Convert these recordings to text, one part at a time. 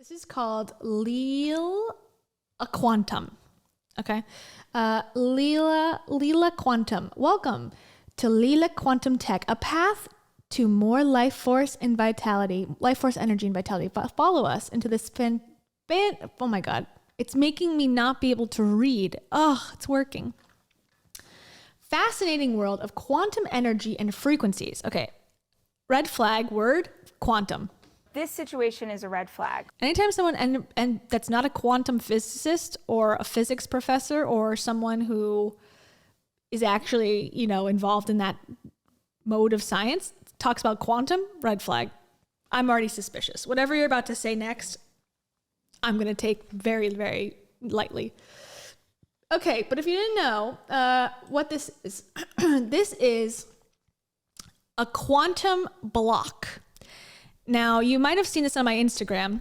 This is called Leela Quantum. Okay. Leela Quantum. Welcome to Leela Quantum Tech, a path to more life force and vitality, life force energy and vitality. Follow us into this oh my God. It's making me not be able to read. Oh, it's working. Fascinating world of quantum energy and frequencies. Okay. Red flag word, quantum. This situation is a red flag. Anytime someone, and that's not a quantum physicist or a physics professor or someone who is actually, involved in that mode of science, talks about quantum, red flag. I'm already suspicious. Whatever you're about to say next, I'm going to take very, very lightly. Okay, but if you didn't know what this is, this is a quantum block. Now, you might have seen this on my Instagram.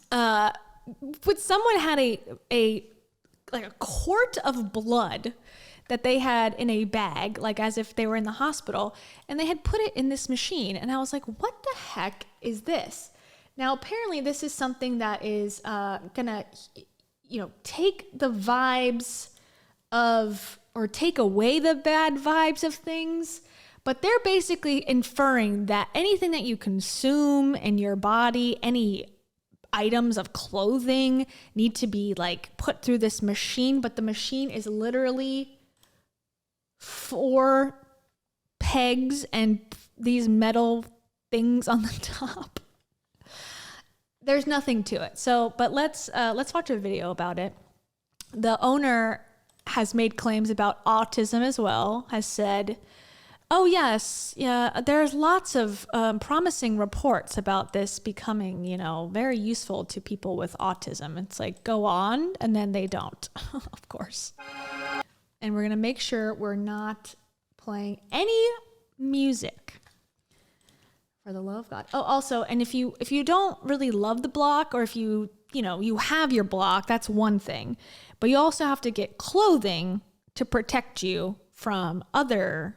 When someone had a quart of blood that they had in a bag, like as if they were in the hospital, and they had put it in this machine. And I was like, what the heck is this? Now, apparently this is something that is gonna, take the vibes of, or take away the bad vibes of things. But they're basically inferring that anything that you consume in your body, any items of clothing need to be put through this machine. But the machine is literally 4 pegs and these metal things on the top. There's nothing to it. So, but let's watch a video about it. The owner has made claims about autism as well, has said, oh yes, yeah, there's lots of promising reports about this becoming, very useful to people with autism. It's like, go on, and then they don't, of course. And we're gonna make sure we're not playing any music. For the love of God. Oh, also, and if you don't really love the block, or if you have your block, that's one thing. But you also have to get clothing to protect you from other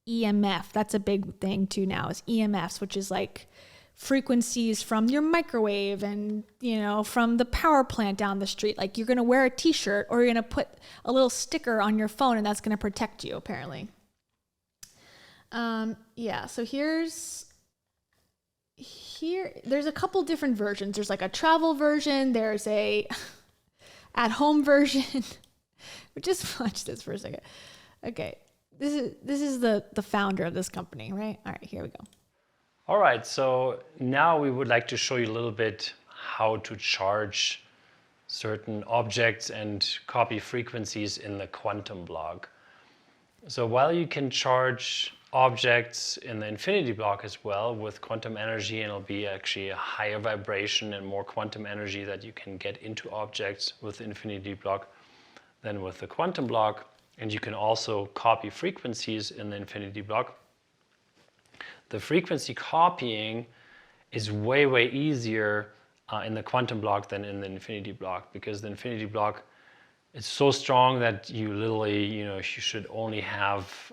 EMF. That's a big thing too now, is EMFs, which is like frequencies from your microwave and, from the power plant down the street. Like, you're going to wear a t-shirt, or you're going to put a little sticker on your phone, and that's going to protect you, apparently. Yeah, so there's a couple different versions. There's like a travel version. There's a at-home version. Just watch this for a second. Okay. This is the founder of this company, right? All right, here we go. All right, so now we would like to show you a little bit how to charge certain objects and copy frequencies in the quantum block. So while you can charge objects in the infinity block as well with quantum energy, and it'll be actually a higher vibration and more quantum energy that you can get into objects with the infinity block than with the quantum block. And you can also copy frequencies in the infinity block. The frequency copying is way, way easier in the quantum block than in the infinity block, because the infinity block is so strong that you literally, you should only have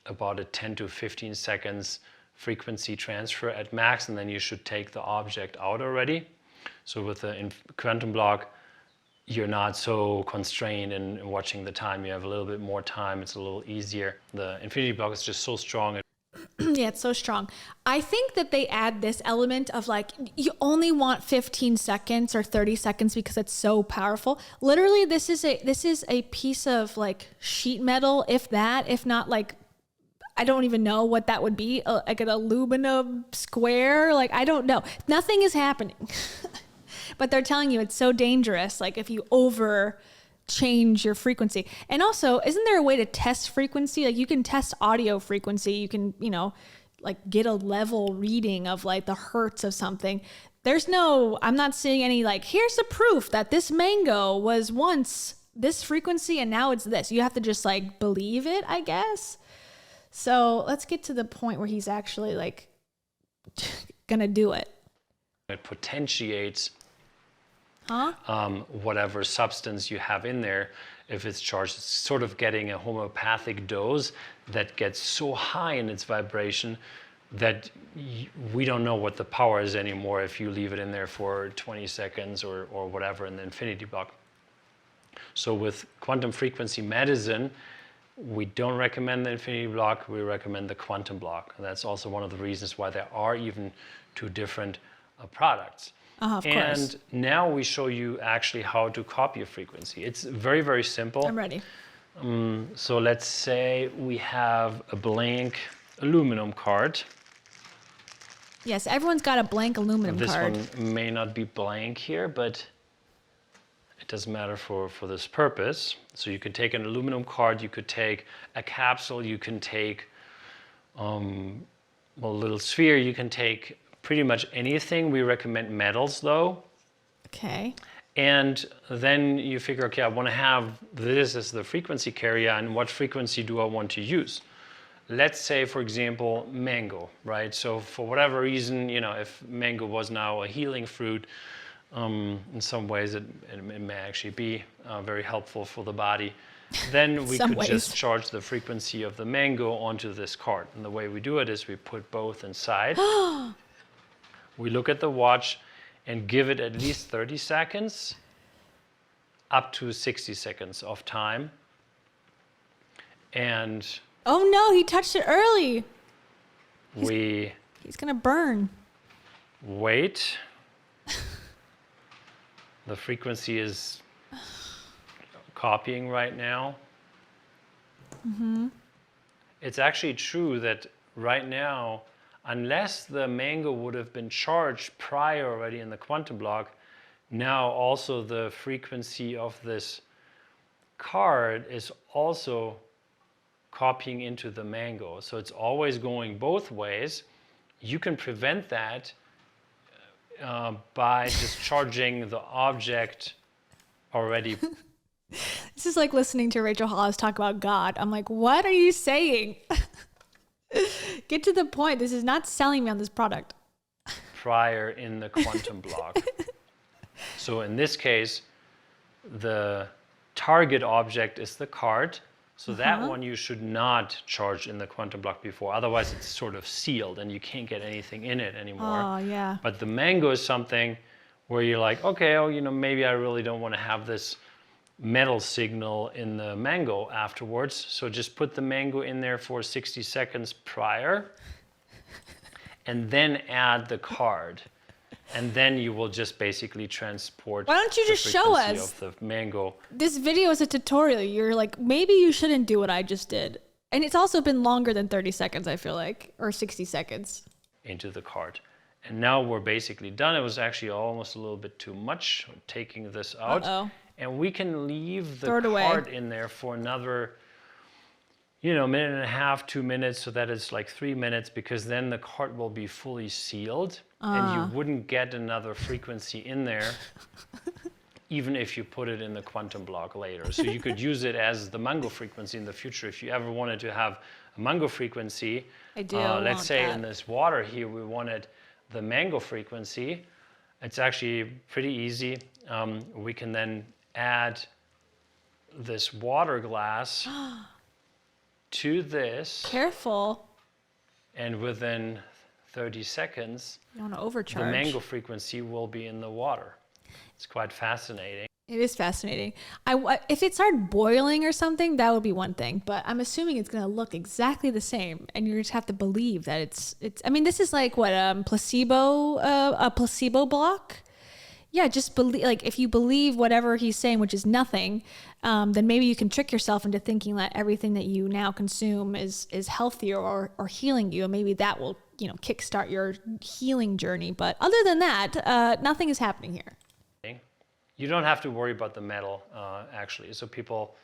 about a 10 to 15 seconds frequency transfer at max, and then you should take the object out already. So with the quantum block, you're not so constrained in watching the time. You have a little bit more time. It's a little easier. The infinity block is just so strong. Yeah, it's so strong. I think that they add this element of you only want 15 seconds or 30 seconds because it's so powerful. Literally, this is a piece of sheet metal, if not I don't even know what that would be, like an aluminum square. I don't know. Nothing is happening. But they're telling you it's so dangerous, if you over change your frequency. And also, isn't there a way to test frequency? You can test audio frequency. You can, get a level reading of the hertz of something. I'm not seeing any here's the proof that this mango was once this frequency and now it's this. You have to just believe it, I guess. So let's get to the point where he's actually gonna do it. It potentiates whatever substance you have in there. If it's charged, it's sort of getting a homeopathic dose that gets so high in its vibration that we don't know what the power is anymore if you leave it in there for 20 seconds or whatever in the Infinity Bloc. So with quantum frequency medicine, we don't recommend the Infinity Bloc, we recommend the Quantum Bloc. And that's also one of the reasons why there are even two different products. Of course. And now we show you actually how to copy a frequency. It's very, very simple. I'm ready. So let's say we have a blank aluminum card. Yes, everyone's got a blank aluminum card. This one may not be blank here, but it doesn't matter for this purpose. So you could take an aluminum card, you could take a capsule, you can take a little sphere, you can take pretty much anything. We recommend metals though. Okay. And then you figure, okay, I want to have this as the frequency carrier, and what frequency do I want to use? Let's say, for example, mango, right? So for whatever reason, if mango was now a healing fruit, in some ways it may actually be very helpful for the body. Then we could just charge the frequency of the mango onto this card. And the way we do it is we put both inside. We look at the watch and give it at least 30 seconds, up to 60 seconds of time. And oh no, he touched it early. He's gonna burn. Wait. The frequency is copying right now. Mm-hmm. It's actually true that right now, unless the mango would have been charged prior already in the quantum block, now also the frequency of this card is also copying into the mango. So it's always going both ways. You can prevent that by just charging the object already. This is like listening to Rachel Hollis talk about God. I'm like, what are you saying? Get to the point. This is not selling me on this product. Prior in the quantum block. So in this case, the target object is the card. So that one you should not charge in the quantum block before. Otherwise, it's sort of sealed and you can't get anything in it anymore. Oh, yeah. But the mango is something where you're like, okay, maybe I really don't want to have this metal signal in the mango afterwards. So just put the mango in there for 60 seconds prior and then add the card. And then you will just basically transport. Why don't you just show us of the mango? This video is a tutorial. You're like, maybe you shouldn't do what I just did. And it's also been longer than 30 seconds, I feel like, or 60 seconds. Into the card. And now we're basically done. It was actually almost a little bit too much, taking this out. Uh-oh. And we can leave the Throw it card away. in there for another, minute and a half, 2 minutes, so that it's like 3 minutes, because then the card will be fully sealed and you wouldn't get another frequency in there, even if you put it in the quantum block later. So you could use it as the mango frequency in the future. If you ever wanted to have a mango frequency, let's say in this water here, we wanted the mango frequency. It's actually pretty easy. We can then add this water glass to this. Careful. And within 30 seconds, You want to overcharge. the mango frequency will be in the water. It's quite fascinating. It is fascinating. If it started boiling or something, that would be one thing. But I'm assuming it's going to look exactly the same, and you just have to believe that it's. I mean, this is like what a placebo block. Yeah, just believe. Like if you believe whatever he's saying, which is nothing, then maybe you can trick yourself into thinking that everything that you now consume is healthier or healing you, and maybe that will kickstart your healing journey. But other than that, nothing is happening here. You don't have to worry about the metal, actually. So people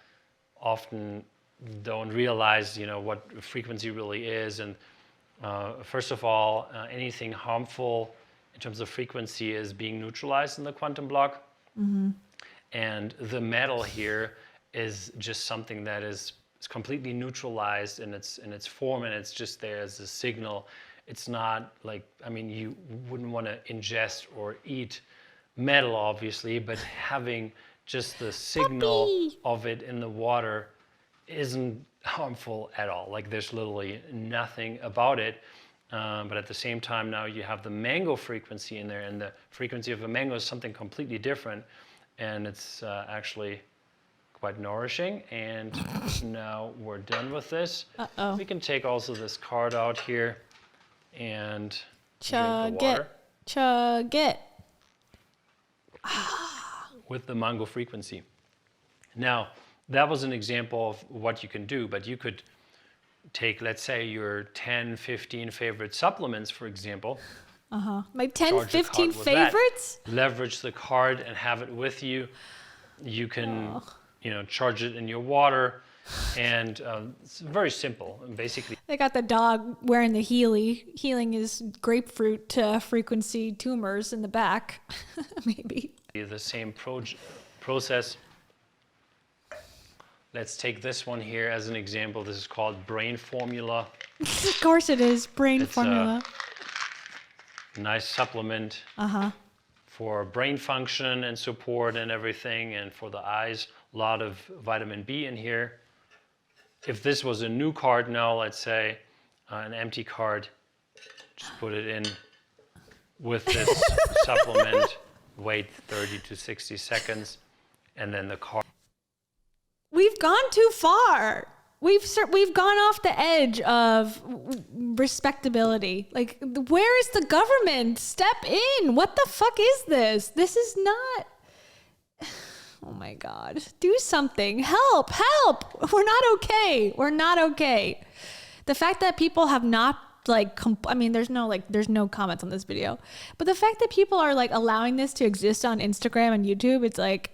often don't realize, what frequency really is. And first of all, anything harmful in terms of frequency is being neutralized in the quantum block. Mm-hmm. And the metal here is just something that is completely neutralized in its form, and it's just there as a signal. It's not like, you wouldn't want to ingest or eat metal, obviously, but having just the signal of it in the water isn't harmful at all. Like there's literally nothing about it. But at the same time, now you have the mango frequency in there, and the frequency of a mango is something completely different, and it's actually quite nourishing. And now we're done with this. Uh-oh. We can take also this card out here and drink Chug the water it. Chug it. with the mango frequency. Now, that was an example of what you can do, but you could take, let's say, your 10, 15 favorite supplements, for example. My 10, charge the 15 card with that, favorites? leverage the card and have it with you. You can, charge it in your water, and it's very simple. And basically, They got the dog wearing the Healy. Healing his grapefruit frequency tumors in the back, maybe. the same process. Let's take this one here as an example. This is called Brain Formula. Of course it is. Brain It's formula. Nice supplement for brain function and support and everything, and for the eyes, a lot of vitamin B in here. If this was a new card now, let's say an empty card, just put it in with this supplement, wait 30 to 60 seconds, and then the card. We've gone too far. We've gone off the edge of respectability. Like, where is the government? Step in. What the fuck is this? This is not. Oh my God. Do something. Help. Help. We're not okay. We're not okay. The fact that people have not there's no comments on this video, but the fact that people are like allowing this to exist on Instagram and YouTube, it's like,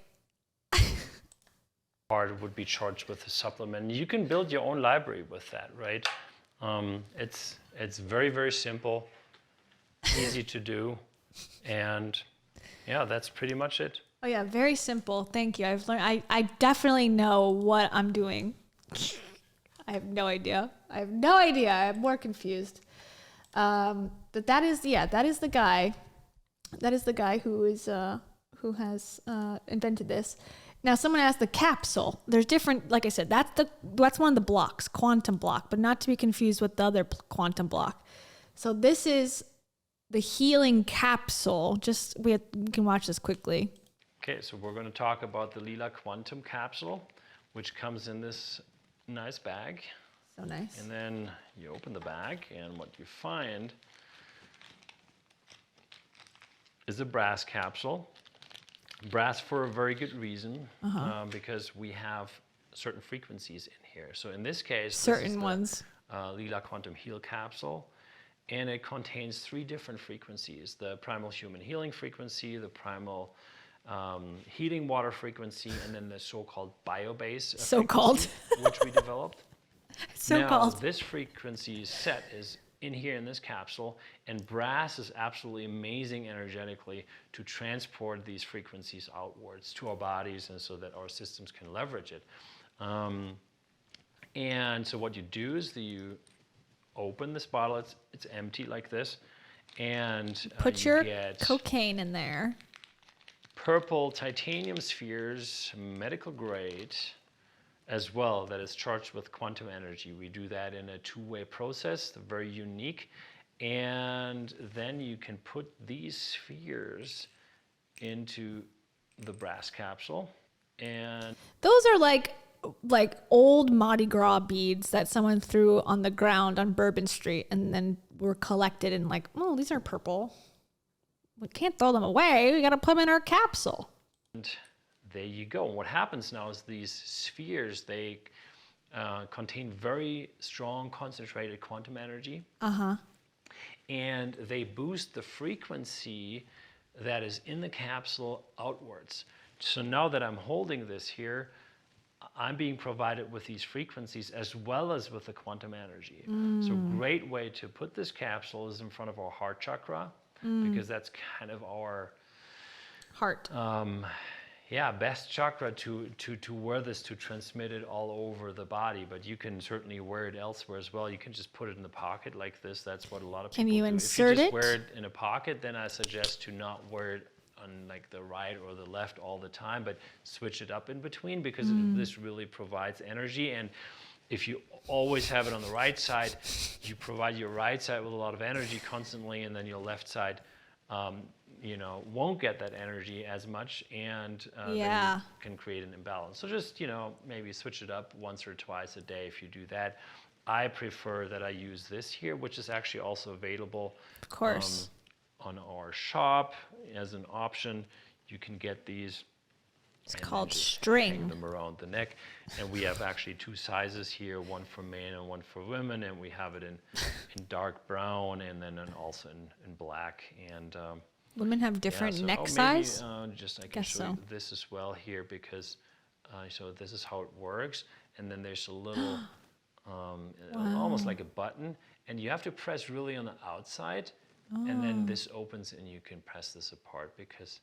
Card would be charged with a supplement. You can build your own library with that, right? It's very, very simple, easy to do, and yeah, that's pretty much it. oh yeah, very simple. Thank you. I've learned. I definitely know what I'm doing. I have no idea. I'm more confused. But that is the guy. That is the guy who has invented this. Now, someone asked the capsule. There's different, like I said, that's one of the blocks, quantum block, but not to be confused with the other quantum block. So this is the healing capsule. We can watch this quickly. Okay, so we're going to talk about the Leela Quantum capsule, which comes in this nice bag. So nice. And then you open the bag, and what you find is a brass capsule. Brass for a very good reason, because we have certain frequencies in here. So in this case, Certain ones. Leela Quantum Heal capsule, and it contains 3 different frequencies: the primal human healing frequency, the primal heating water frequency, and then the so-called biobase So-called. which we developed. So-called. Now, this frequency set is in here in this capsule, and brass is absolutely amazing energetically to transport these frequencies outwards to our bodies, and so that our systems can leverage it. And so what you do is you open this bottle, it's empty like this, and Put you your get cocaine in there. purple titanium spheres, medical grade, as well, that is charged with quantum energy. We do that in a 2-way process, very unique. And then you can put these spheres into the brass capsule. And Those are like old Mardi Gras beads that someone threw on the ground on Bourbon Street and then were collected and like, oh, these are purple. We can't throw them away. We got to put them in our capsule. And there you go. What happens now is these spheres, they contain very strong concentrated quantum energy. And they boost the frequency that is in the capsule outwards. So now that I'm holding this here, I'm being provided with these frequencies as well as with the quantum energy. So great way to put this capsule is in front of our heart chakra, because that's kind of our Heart. best chakra to wear this, to transmit it all over the body. But you can certainly wear it elsewhere as well. You can just put it in the pocket like this. That's what a lot of people do. Can you insert if you just it? wear it in a pocket, then I suggest to not wear it on like the right or the left all the time, but switch it up in between, because this really provides energy. And if you always have it on the right side, you provide your right side with a lot of energy constantly, and then your left side, won't get that energy as much, and then you can create an imbalance. So just, maybe switch it up once or twice a day if you do that. I prefer that I use this here, which is actually also available, of course, on our shop as an option. You can get these. It's called string. Hang them around the neck, and we have actually 2 sizes here, one for men and one for women, and we have it in dark brown, and then also in black. And women have different neck size. I can show you this as well here, because so this is how it works, and then there's a little almost like a button, and you have to press really on the outside, and then this opens, and you can press this apart, because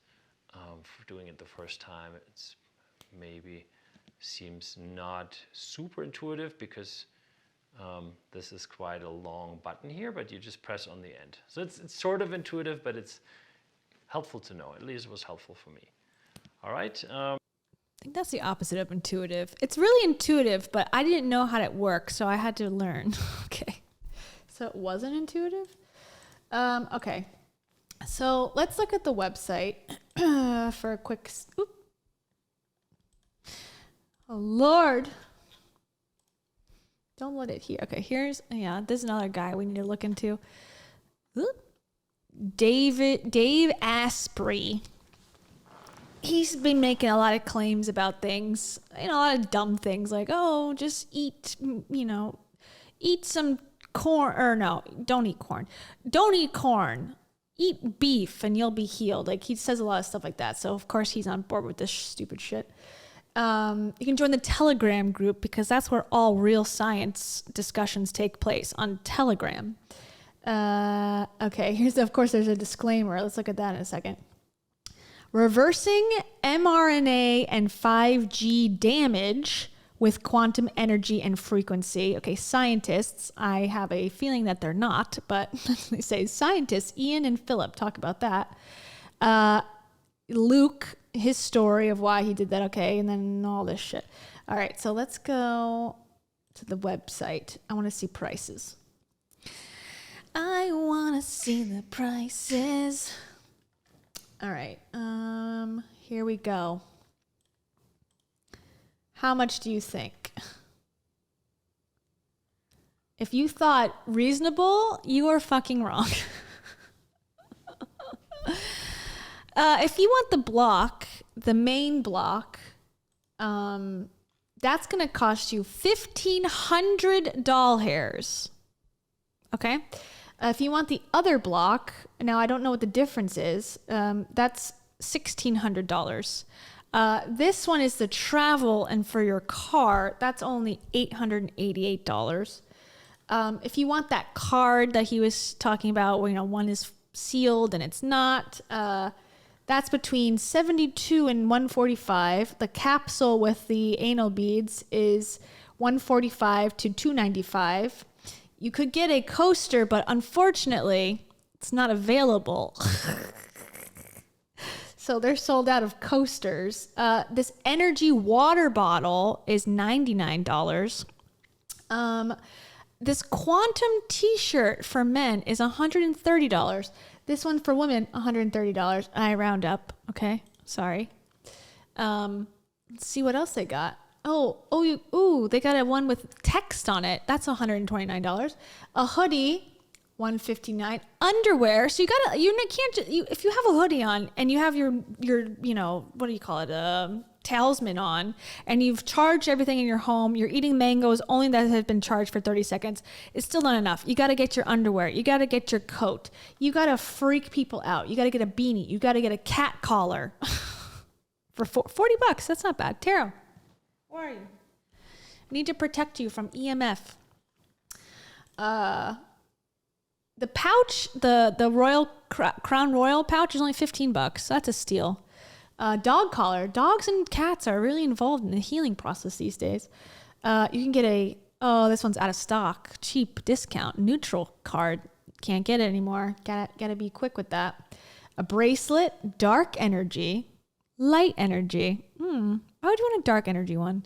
for doing it the first time, it's maybe seems not super intuitive, because this is quite a long button here, but you just press on the end. So it's sort of intuitive, but it's helpful to know. At least it was helpful for me. All right. I think that's the opposite of intuitive. It's really intuitive, but I didn't know how it worked, so I had to learn. Okay. So it wasn't intuitive? Okay. So let's look at the website for a quick... Oop. Oh, Lord. Don't let it here. Okay, there's another guy we need to look into. Oop. Dave Asprey. He's been making a lot of claims about things, a lot of dumb things like, oh, just eat some corn, or no, don't eat corn. Don't eat corn. Eat beef and you'll be healed. Like, he says a lot of stuff like that. So of course he's on board with this stupid shit. You can join the Telegram group, because that's where all real science discussions take place, on Telegram. Okay, of course there's a disclaimer. Let's look at that in a second. Reversing mRNA and 5G damage with quantum energy and frequency. Okay, scientists, I have a feeling that they're not, but they say scientists, Ian and Philip, talk about that. Luke, his story of why he did that, okay, and then all this shit. All right, so let's go to the website. I want to see prices. I want to see the prices. All right, here we go. How much do you think? If you thought reasonable, you are fucking wrong. If you want the block, the main block, that's going to cost you 1,500 doll hairs. Okay? If you want the other block, now I don't know what the difference is, that's $1,600. This one is the travel and for your car, that's only $888. If you want that card that he was talking about, where, one is sealed and it's not, that's between $72 and $145. The capsule with the anal beads is $145 to $295. You could get a coaster, but unfortunately, it's not available. So they're sold out of coasters. This energy water bottle is $99. This quantum t-shirt for men is $130. This one for women, $130. I round up, okay? Sorry. Let's see what else they got. They got a one with text on it. That's $129. A hoodie, $159. Underwear. So if you have a hoodie on and you have your what do you call it? Talisman on, and you've charged everything in your home, you're eating mangoes only that have been charged for 30 seconds, it's still not enough. You got to get your underwear. You got to get your coat. You got to freak people out. You got to get a beanie. You got to get a cat collar for $40. That's not bad. Taro, where are you? I need to protect you from EMF. The pouch, the Royal Crown Royal pouch is only $15. That's a steal. Dog collar. Dogs and cats are really involved in the healing process these days. You can get this one's out of stock. Cheap discount. Neutral card. Can't get it anymore. Gotta be quick with that. A bracelet. Dark energy. Light energy. Why would you want a dark energy one?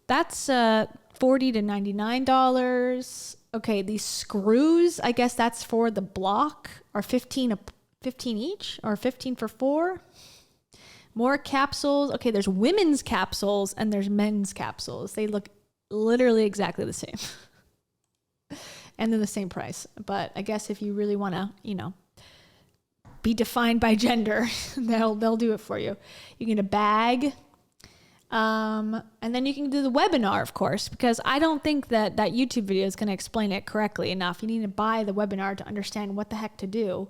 That's $40 to $99. Okay, these screws, I guess that's for the block, are 15 each, or 15 for 4. More capsules. Okay, there's women's capsules and there's men's capsules. They look literally exactly the same. And they're the same price. But I guess if you really want to, be defined by gender, they'll do it for you. You can get a bag. And then you can do the webinar, of course, because I don't think that YouTube video is going to explain it correctly enough. You need to buy the webinar to understand what the heck to do.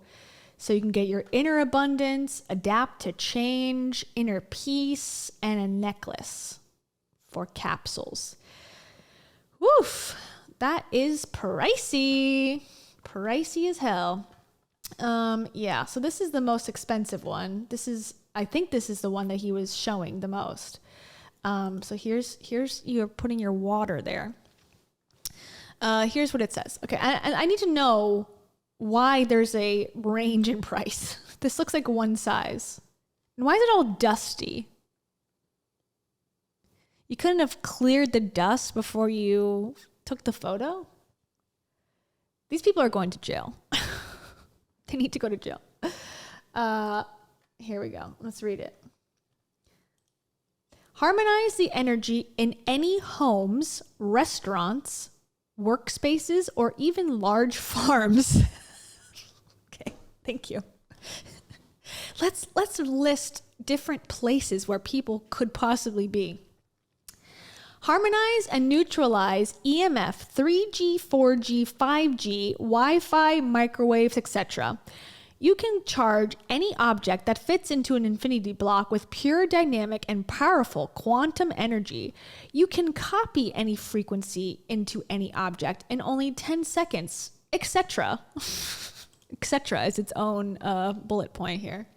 So you can get your inner abundance, adapt to change, inner peace, and a necklace for capsules. Woof. That is pricey. Pricey as hell. Yeah, so this is the most expensive one. I think this is the one that he was showing the most. So here's you're putting your water there. Here's what it says. Okay, I need to know why there's a range in price. This looks like one size. And why is it all dusty? You couldn't have cleared the dust before you took the photo? These people are going to jail. They need to go to jail. Here we go. Let's read it. Harmonize the energy in any homes, restaurants, workspaces, or even large farms. Okay, thank you. Let's list different places where people could possibly be. Harmonize and neutralize EMF, 3G, 4G, 5G, Wi-Fi, microwaves, etc. You can charge any object that fits into an infinity block with pure, dynamic, and powerful quantum energy. You can copy any frequency into any object in only 10 seconds, etc. etc. is its own bullet point here.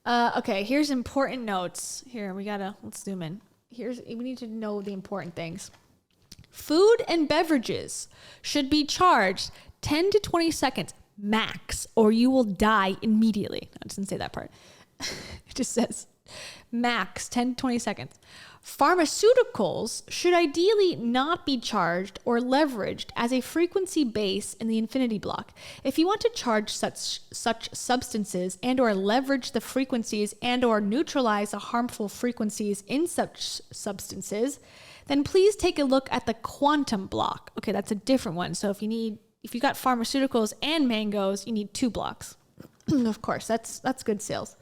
Okay, here's important notes. Here, let's zoom in. We need to know the important things. Food and beverages should be charged 10 to 20 seconds max, or you will die immediately. I didn't say that part. It just says max 10 to 20 seconds. Pharmaceuticals should ideally not be charged or leveraged as a frequency base in the infinity block. If you want to charge such substances and or leverage the frequencies and or neutralize the harmful frequencies in such substances, then please take a look at the quantum block. Okay, that's a different one. So if you got pharmaceuticals and mangoes, you need 2 blocks. Of course, that's good sales.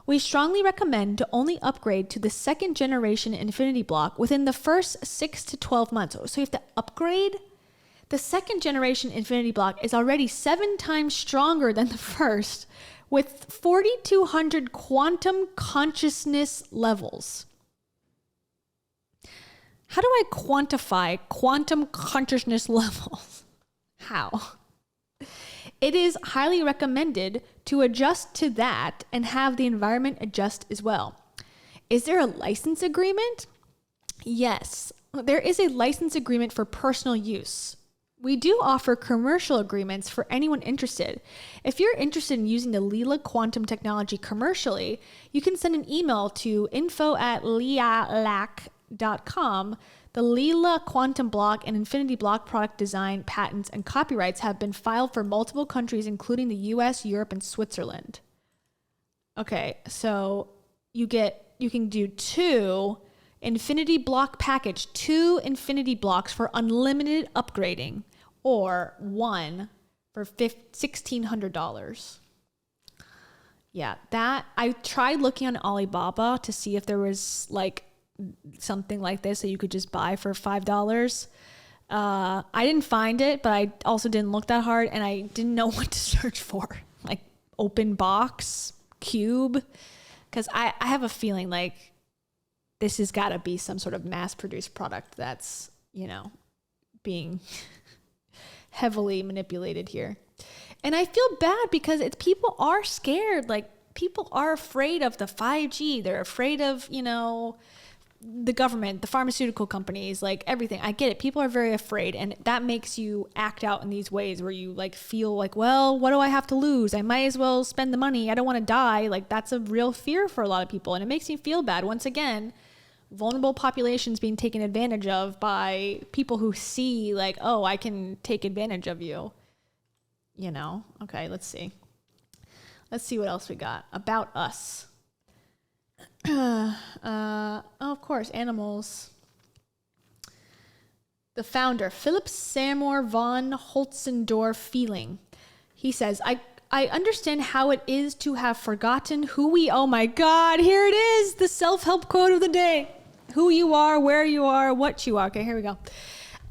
We strongly recommend to only upgrade to the 2nd generation Infinity Bloc within the first 6 to 12 months. So you have to upgrade. The 2nd generation Infinity Bloc is already 7 times stronger than the first, with 4,200 quantum consciousness levels. How do I quantify quantum consciousness levels? How? It is highly recommended to adjust to that and have the environment adjust as well. Is there a license agreement? Yes, there is a license agreement for personal use. We do offer commercial agreements for anyone interested. If you're interested in using the Leela Quantum technology commercially, you can send an email to info@leelac.com. The Leela Quantum Bloc and Infinity Bloc product design, patents, and copyrights have been filed for multiple countries, including the US, Europe, and Switzerland. Okay, so you can do 2 Infinity Bloc package, 2 Infinity Blocs for unlimited upgrading, or 1 for $1,600. Yeah, that I tried looking on Alibaba to see if there was like something like this that you could just buy for $5. I didn't find it, but I also didn't look that hard, and I didn't know what to search for, like open box, cube, because I have a feeling like this has got to be some sort of mass-produced product that's, being heavily manipulated here. And I feel bad because people are scared. Like, people are afraid of the 5G. They're afraid of, the government, the pharmaceutical companies, like everything. I get it. People are very afraid, and that makes you act out in these ways where you like feel like, well, what do I have to lose? I might as well spend the money. I don't want to die. Like, that's a real fear for a lot of people, and it makes me feel bad. Once again, vulnerable populations being taken advantage of by people who see like, oh, I can take advantage of you. You know? Okay, let's see. Let's see what else we got. About us. Of course, animals. The founder, Philip Seymour von Holzendorf Feeling. He says, I understand how it is to have forgotten who we, oh my God, here it is, the self-help quote of the day. Who you are, where you are, what you are. Okay, here we go.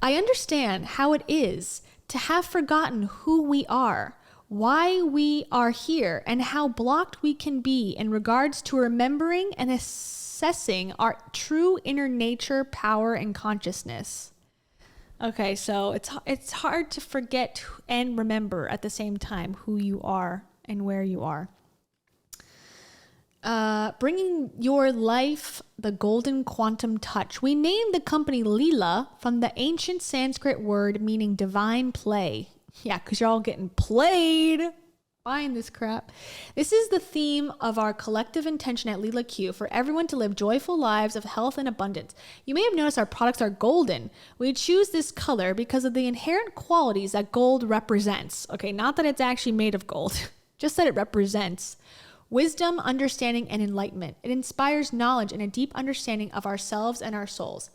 I understand how it is to have forgotten who we are, why we are here, and how blocked we can be in regards to remembering and assessing our true inner nature, power, and consciousness. Okay, so it's hard to forget and remember at the same time who you are and where you are. Bringing your life the golden quantum touch. We named the company Leela from the ancient Sanskrit word meaning divine play. Yeah, because you're all getting played buying this crap. This is the theme of our collective intention at Leela Q for everyone to live joyful lives of health and abundance. You may have noticed our products are golden. We choose this color because of the inherent qualities that gold represents. Okay, not that it's actually made of gold, just that it represents wisdom, understanding, and enlightenment. It inspires knowledge and a deep understanding of ourselves and our souls.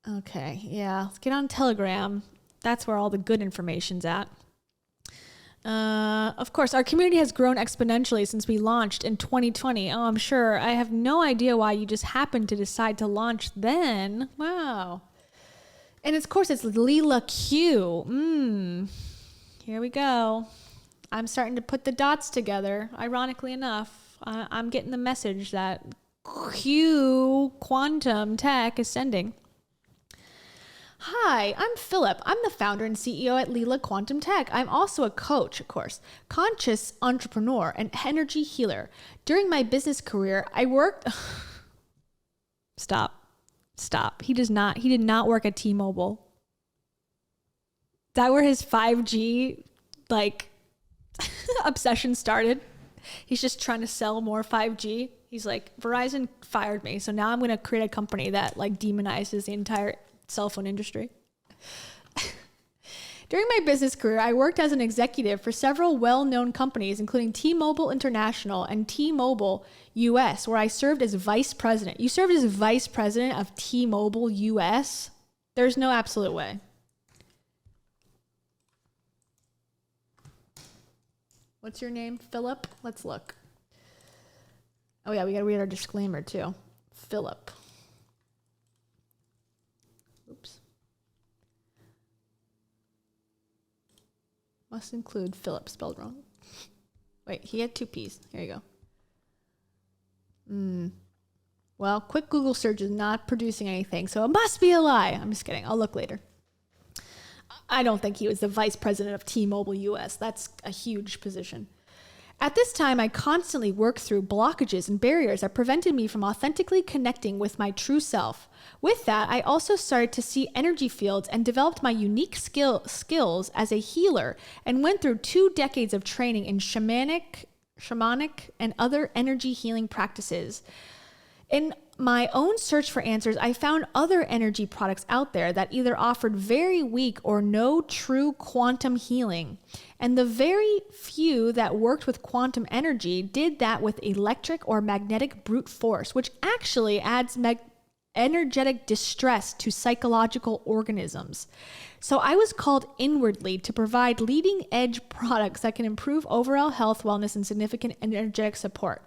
Okay, yeah, let's get on Telegram. That's where all the good information's at. Of course, our community has grown exponentially since we launched in 2020. Oh, I'm sure. I have no idea why you just happened to decide to launch then. Wow. And of course, it's Leela Q. Here we go. I'm starting to put the dots together. Ironically enough, I'm getting the message that Q Quantum Tech is sending. Hi, I'm Philip. I'm the founder and CEO at Leela Quantum Tech. I'm also a coach, of course, conscious entrepreneur, and energy healer. During my business career, I worked... Stop. He did not work at T-Mobile. Is that where his 5G, obsession started? He's just trying to sell more 5G. He's like, Verizon fired me, so now I'm going to create a company that, demonizes the entire cell phone industry. During my business career, I worked as an executive for several well-known companies, including T-Mobile International and T-Mobile US, where I served as vice president. You served as vice president of T-Mobile US? There's no absolute way. What's your name? Philip? Let's look. Oh yeah, we gotta read our disclaimer too. Philip. Oops. Must include Philip, spelled wrong. Wait, he had two P's. Here you go. Well, quick Google search is not producing anything, so it must be a lie. I'm just kidding. I'll look later. I don't think he was the vice president of T-Mobile US. That's a huge position. At this time, I constantly worked through blockages and barriers that prevented me from authentically connecting with my true self. With that, I also started to see energy fields and developed my unique skills as a healer and went through 2 decades of training in shamanic and other energy healing practices. In my own search for answers, I found other energy products out there that either offered very weak or no true quantum healing. And the very few that worked with quantum energy did that with electric or magnetic brute force, which actually adds energetic distress to psychological organisms. So I was called inwardly to provide leading edge products that can improve overall health, wellness, and significant energetic support.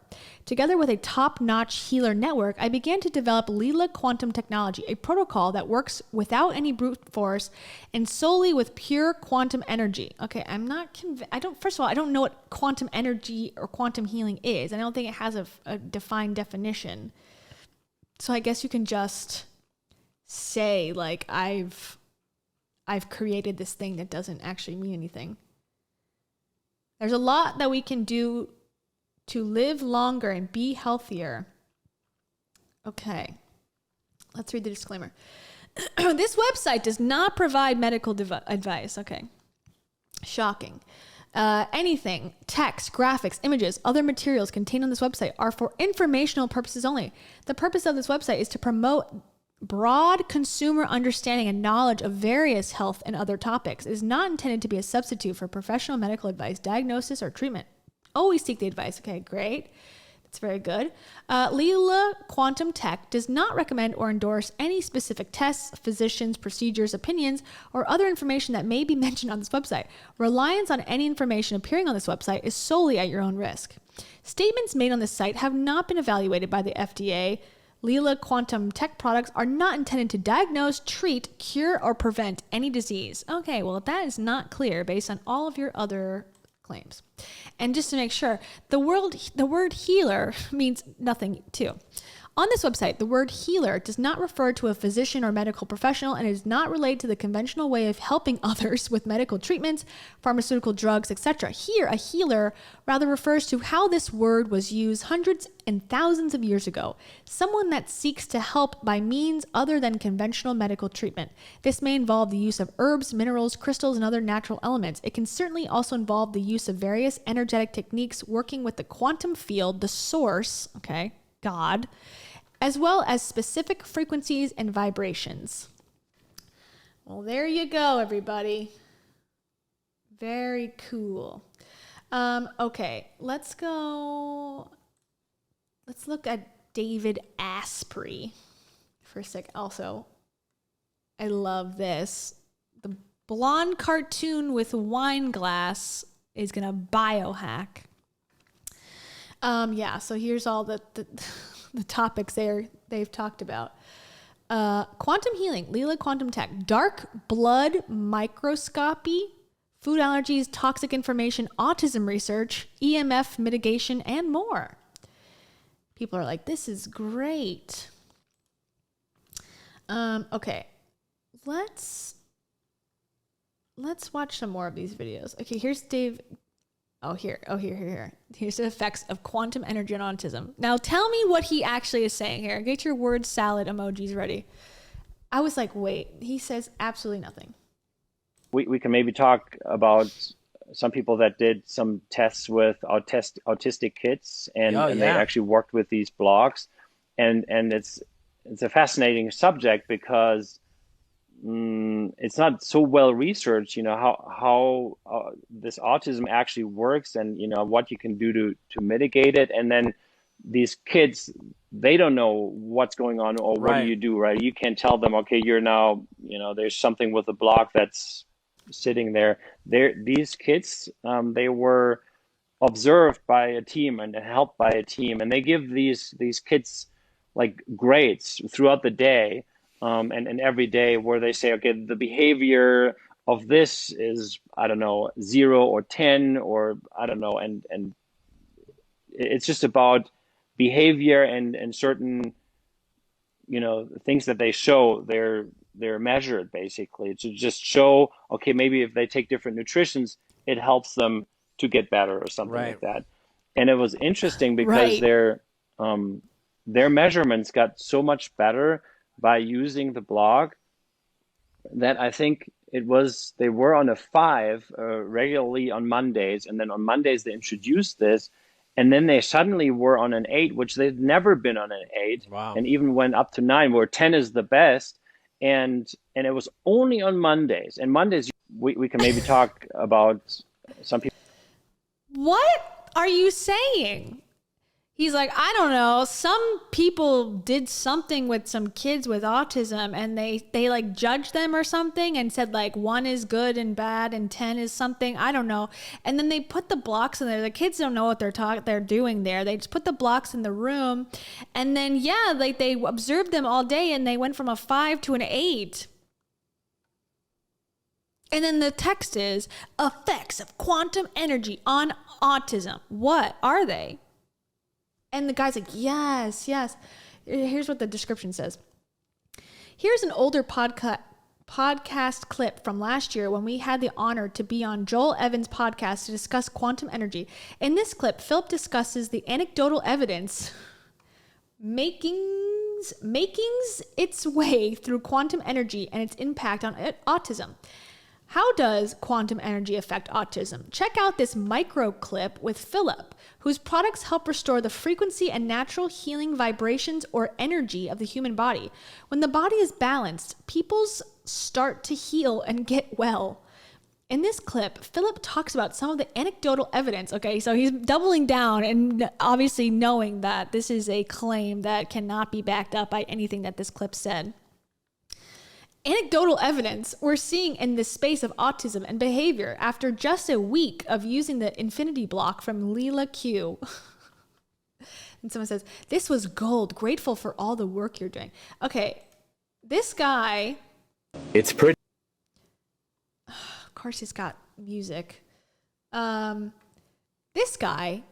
Together with a top-notch healer network, I began to develop Leela Quantum Technology, a protocol that works without any brute force and solely with pure quantum energy. Okay, I'm not convinced. First of all, I don't know what quantum energy or quantum healing is. I don't think it has a defined definition. So I guess you can just say, I've created this thing that doesn't actually mean anything. There's a lot that we can do to live longer and be healthier. Okay, let's read the disclaimer. This website does not provide medical advice. Okay, shocking. Anything, text, graphics, images, other materials contained on this website are for informational purposes only. The purpose of this website is to promote broad consumer understanding and knowledge of various health and other topics. It is not intended to be a substitute for professional medical advice, diagnosis, or treatment. Always seek the advice. Okay, great. That's very good. Leela Quantum Tech does not recommend or endorse any specific tests, physicians, procedures, opinions, or other information that may be mentioned on this website. Reliance on any information appearing on this website is solely at your own risk. Statements made on this site have not been evaluated by the FDA. Leela Quantum Tech products are not intended to diagnose, treat, cure, or prevent any disease. Okay, well, that is not clear based on all of your other claims. And just to make sure, the word healer means nothing too. On this website, the word healer does not refer to a physician or medical professional and is not related to the conventional way of helping others with medical treatments, pharmaceutical drugs, etc. Here, a healer rather refers to how this word was used hundreds and thousands of years ago. Someone that seeks to help by means other than conventional medical treatment. This may involve the use of herbs, minerals, crystals, and other natural elements. It can certainly also involve the use of various energetic techniques working with the quantum field, the source, okay, God, as well as specific frequencies and vibrations. Well, there you go, everybody. Very cool. Okay, let's look at David Asprey for a sec. Also, I love this. The blonde cartoon with a wine glass is gonna biohack. So here's all the topics they've talked about. Quantum healing, Leela Quantum Tech, dark blood microscopy, food allergies, toxic information, autism research, EMF mitigation, and more. People are like, this is great. Okay, let's watch some more of these videos. Okay, here's Dave. Here. Here's the effects of quantum energy on autism. Now tell me what he actually is saying here. Get your word salad emojis ready. I was like, wait, he says absolutely nothing. We can maybe talk about some people that did some tests with autistic kids and they actually worked with these blocks. And it's a fascinating subject because it's not so well researched, how this autism actually works and, what you can do to mitigate it. And then these kids, they don't know what's going on or what do you do, right? You can't tell them, okay, you're now, there's something with the block that's sitting there. These kids, they were observed by a team and helped by a team. And they give these kids like grades throughout the day. And every day where they say, okay, the behavior of this is, 0 or 10 or and it's just about behavior and certain, things that they show, they're measured basically to just show, okay, maybe if they take different nutritions, it helps them to get better or something like that. And it was interesting because their measurements got so much better by using the blog that I think they were on a 5 regularly on Mondays. And then on Mondays, they introduced this. And then they suddenly were on an 8, which they'd never been on an 8. Wow. And even went up to 9, where 10 is the best. And it was only on Mondays. And Mondays, we can maybe talk about some people. What are you saying? He's like, I don't know. Some people did something with some kids with autism and they like judged them or something and said like 1 is good and bad and 10 is something. I don't know. And then they put the blocks in there. The kids don't know what they're doing there. They just put the blocks in the room. And then, like they observed them all day and they went from a 5 to an 8. And then the text is effects of quantum energy on autism. What are they? And the guy's like, yes. Here's what the description says. Here's an older podcast clip from last year when we had the honor to be on Joel Evans' podcast to discuss quantum energy. In this clip, Philip discusses the anecdotal evidence makings its way through quantum energy and its impact on autism. How does quantum energy affect autism? Check out this micro clip with Philip, whose products help restore the frequency and natural healing vibrations or energy of the human body. When the body is balanced, people start to heal and get well. In this clip, Philip talks about some of the anecdotal evidence. Okay, so he's doubling down and obviously knowing that this is a claim that cannot be backed up by anything that this clip said. Anecdotal evidence we're seeing in the space of autism and behavior after just a week of using the Infinity Bloc from Leela Q. And someone says, this was gold, grateful for all the work you're doing. Okay, this guy... It's pretty... Of course he's got music. This guy...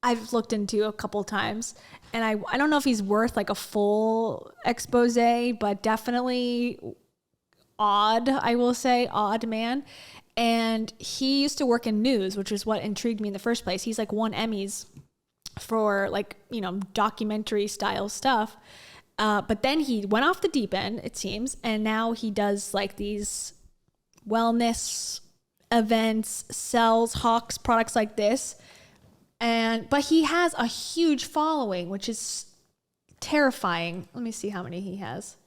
I've looked into a couple times, and I don't know if he's worth like a full expose, but definitely odd, I will say, odd man. And he used to work in news, which is what intrigued me in the first place. He's like won Emmys for like, you know, documentary style stuff. But then he went off the deep end, it seems, and now he does like these wellness events, sells, hawks products like this. But he has a huge following, which is terrifying. Let me see how many he has.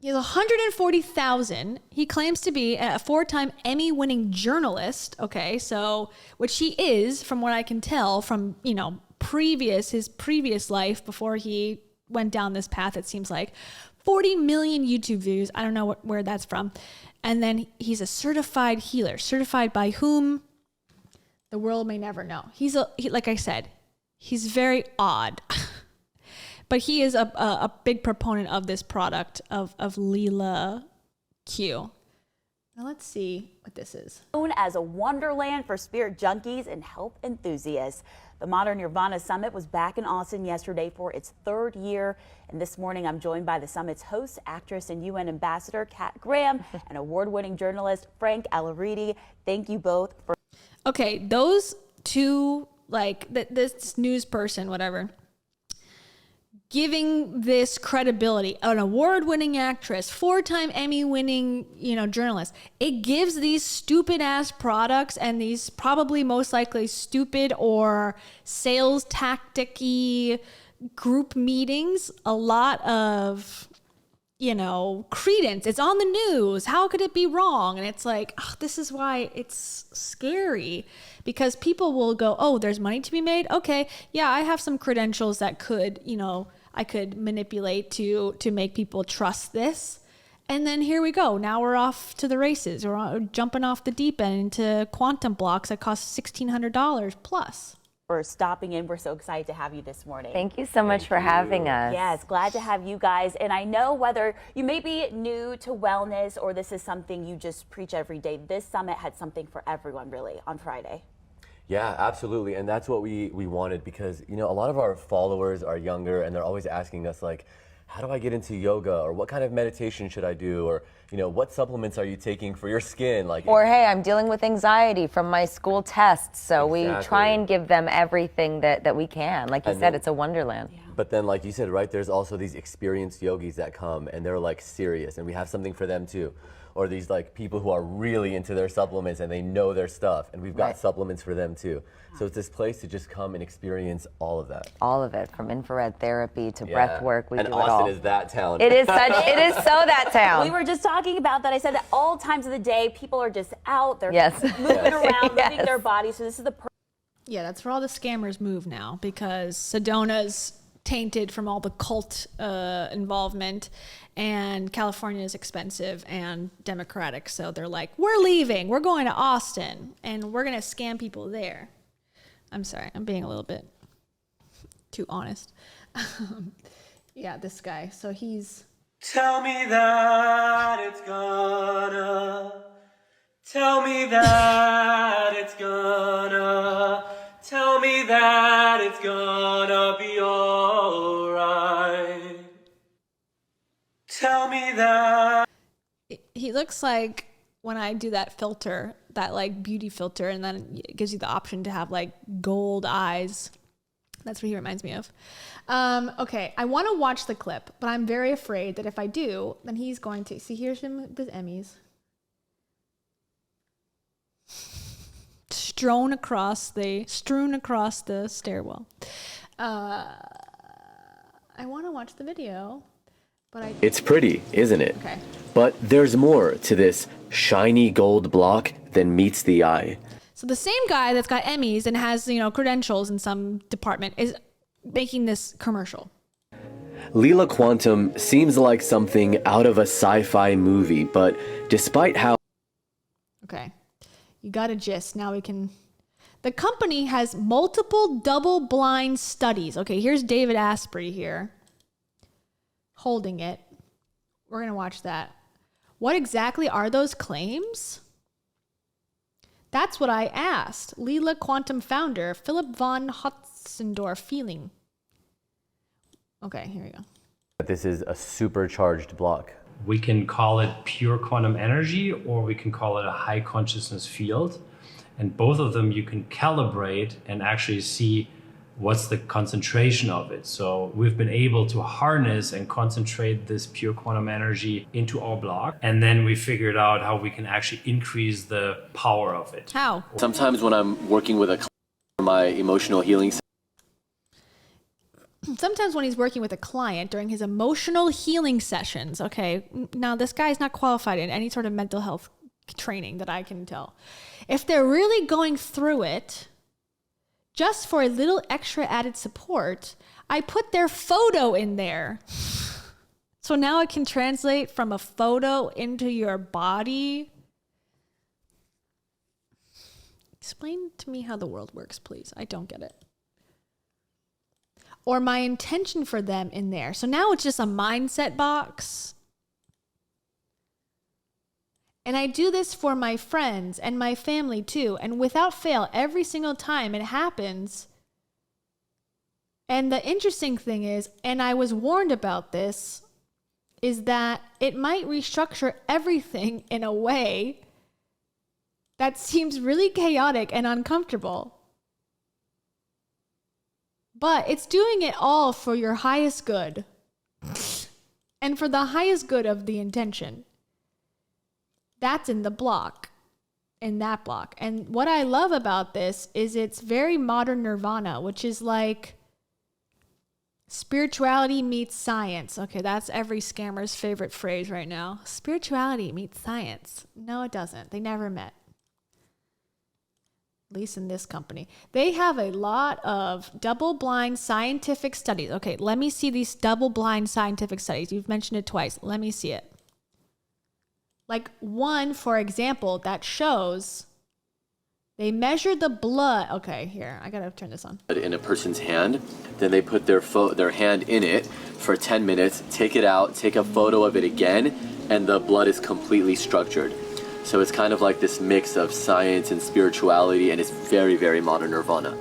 He has 140,000. He claims to be a 4-time Emmy-winning journalist. Okay, so which he is, from what I can tell, from his previous life before he went down this path. It seems like 40 million YouTube views. I don't know where that's from. And then he's a certified healer. Certified by whom? The world may never know. Like I said, he's very odd, but he is a big proponent of this product of Leela Q. Now let's see what this is. Known as a wonderland for spirit junkies and health enthusiasts. The Modern Nirvana Summit was back in Austin yesterday for its 3rd year. And this morning, I'm joined by the summit's host, actress and UN ambassador, Kat Graham, and award-winning journalist, Frank Alaridi. Thank you both for... Okay, those two, like this news person, whatever, giving this credibility, an award-winning actress, 4-time Emmy-winning, journalist. It gives these stupid-ass products and these probably most likely stupid or sales tactic-y group meetings a lot of, credence. It's on the news. How could it be wrong? And it's like, this is why it's scary, because people will go, oh, there's money to be made. Okay, yeah, I have some credentials that could, I could manipulate to make people trust this. And then here we go. Now we're off to the races. We're jumping off the deep end into quantum blocks that cost $1,600 plus. For stopping in. We're so excited to have you this morning. Thank you so much for having us. Yes, glad to have you guys. And I know whether you may be new to wellness or this is something you just preach every day, this summit had something for everyone really on Friday. Yeah, absolutely. And that's what we wanted, because, a lot of our followers are younger and they're always asking us, like, how do I get into yoga, or what kind of meditation should I do, or what supplements are you taking for your skin, or hey, I'm dealing with anxiety from my school tests. So exactly. We try and give them everything that we can. Like you said, it's a wonderland. Yeah. But then, like you said, right, there's also these experienced yogis that come and they're like serious, and we have something for them too. Or these like people who are really into their supplements and they know their stuff, and we've got supplements for them too. So it's this place to just come and experience all of that. All of it, from infrared therapy to breath work. We and do Austin it all. is that town. It is so that town. We were just talking about that. I said at all times of the day, people are just out. They're moving around, moving their bodies. So this is the Yeah, that's where all the scammers move now, because Sedona's tainted from all the cult involvement, and California is expensive and democratic. So they're like, we're leaving. We're going to Austin, and we're going to scam people there. I'm sorry. I'm being a little bit too honest. Yeah, this guy. So he's... Tell me that it's gonna. Tell me that it's gonna. Tell me that it's gonna be alright. Tell me that. He looks like when I do that filter, that like beauty filter, and then it gives you the option to have like gold eyes. That's what he reminds me of. Okay, I want to watch the clip, but I'm very afraid that if I do, then he's going to... See, here's him with the Emmys. Strewn across the stairwell. I want to watch the video, but It's pretty, isn't it? Okay. But there's more to this shiny gold block than meets the eye. So the same guy that's got Emmys and has, credentials in some department is making this commercial. Leela Quantum seems like something out of a sci-fi movie, but despite how... Okay. You got a gist. Now we can... The company has multiple double-blind studies. Okay, here's David Asprey here, holding it. We're going to watch that. What exactly are those claims? That's what I asked. Leela Quantum founder, Philip von Hotzendorf feeling. Okay, here we go. This is a supercharged block. We can call it pure quantum energy, or we can call it a high consciousness field. And both of them you can calibrate and actually see what's the concentration of it. So we've been able to harness and concentrate this pure quantum energy into our block. And then we figured out how we can actually increase the power of it. How? Sometimes when I'm working with a client for my emotional healing... Sometimes when he's working with a client during his emotional healing sessions, okay, now this guy's not qualified in any sort of mental health training that I can tell. If they're really going through it, just for a little extra added support, I put their photo in there. So now it can translate from a photo into your body. Explain to me how the world works, please. I don't get it. Or my intention for them in there. So now it's just a mindset box. And I do this for my friends and my family too. And without fail, every single time it happens. And the interesting thing is, and I was warned about this, is that it might restructure everything in a way that seems really chaotic and uncomfortable. But it's doing it all for your highest good. And for the highest good of the intention. That's in the block, in that block. And what I love about this is it's very modern nirvana, which is like spirituality meets science. Okay, that's every scammer's favorite phrase right now. Spirituality meets science. No, it doesn't. They never met. At least in this company. They have a lot of double-blind scientific studies. Okay, let me see these double-blind scientific studies. You've mentioned it twice. Let me see it. Like one, for example, that shows they measure the blood. Okay, here, I gotta turn this on. In a person's hand, then they put their hand in it for 10 minutes, take it out, take a photo of it again, and the blood is completely structured. So it's kind of like this mix of science and spirituality, and it's very, very modern nirvana.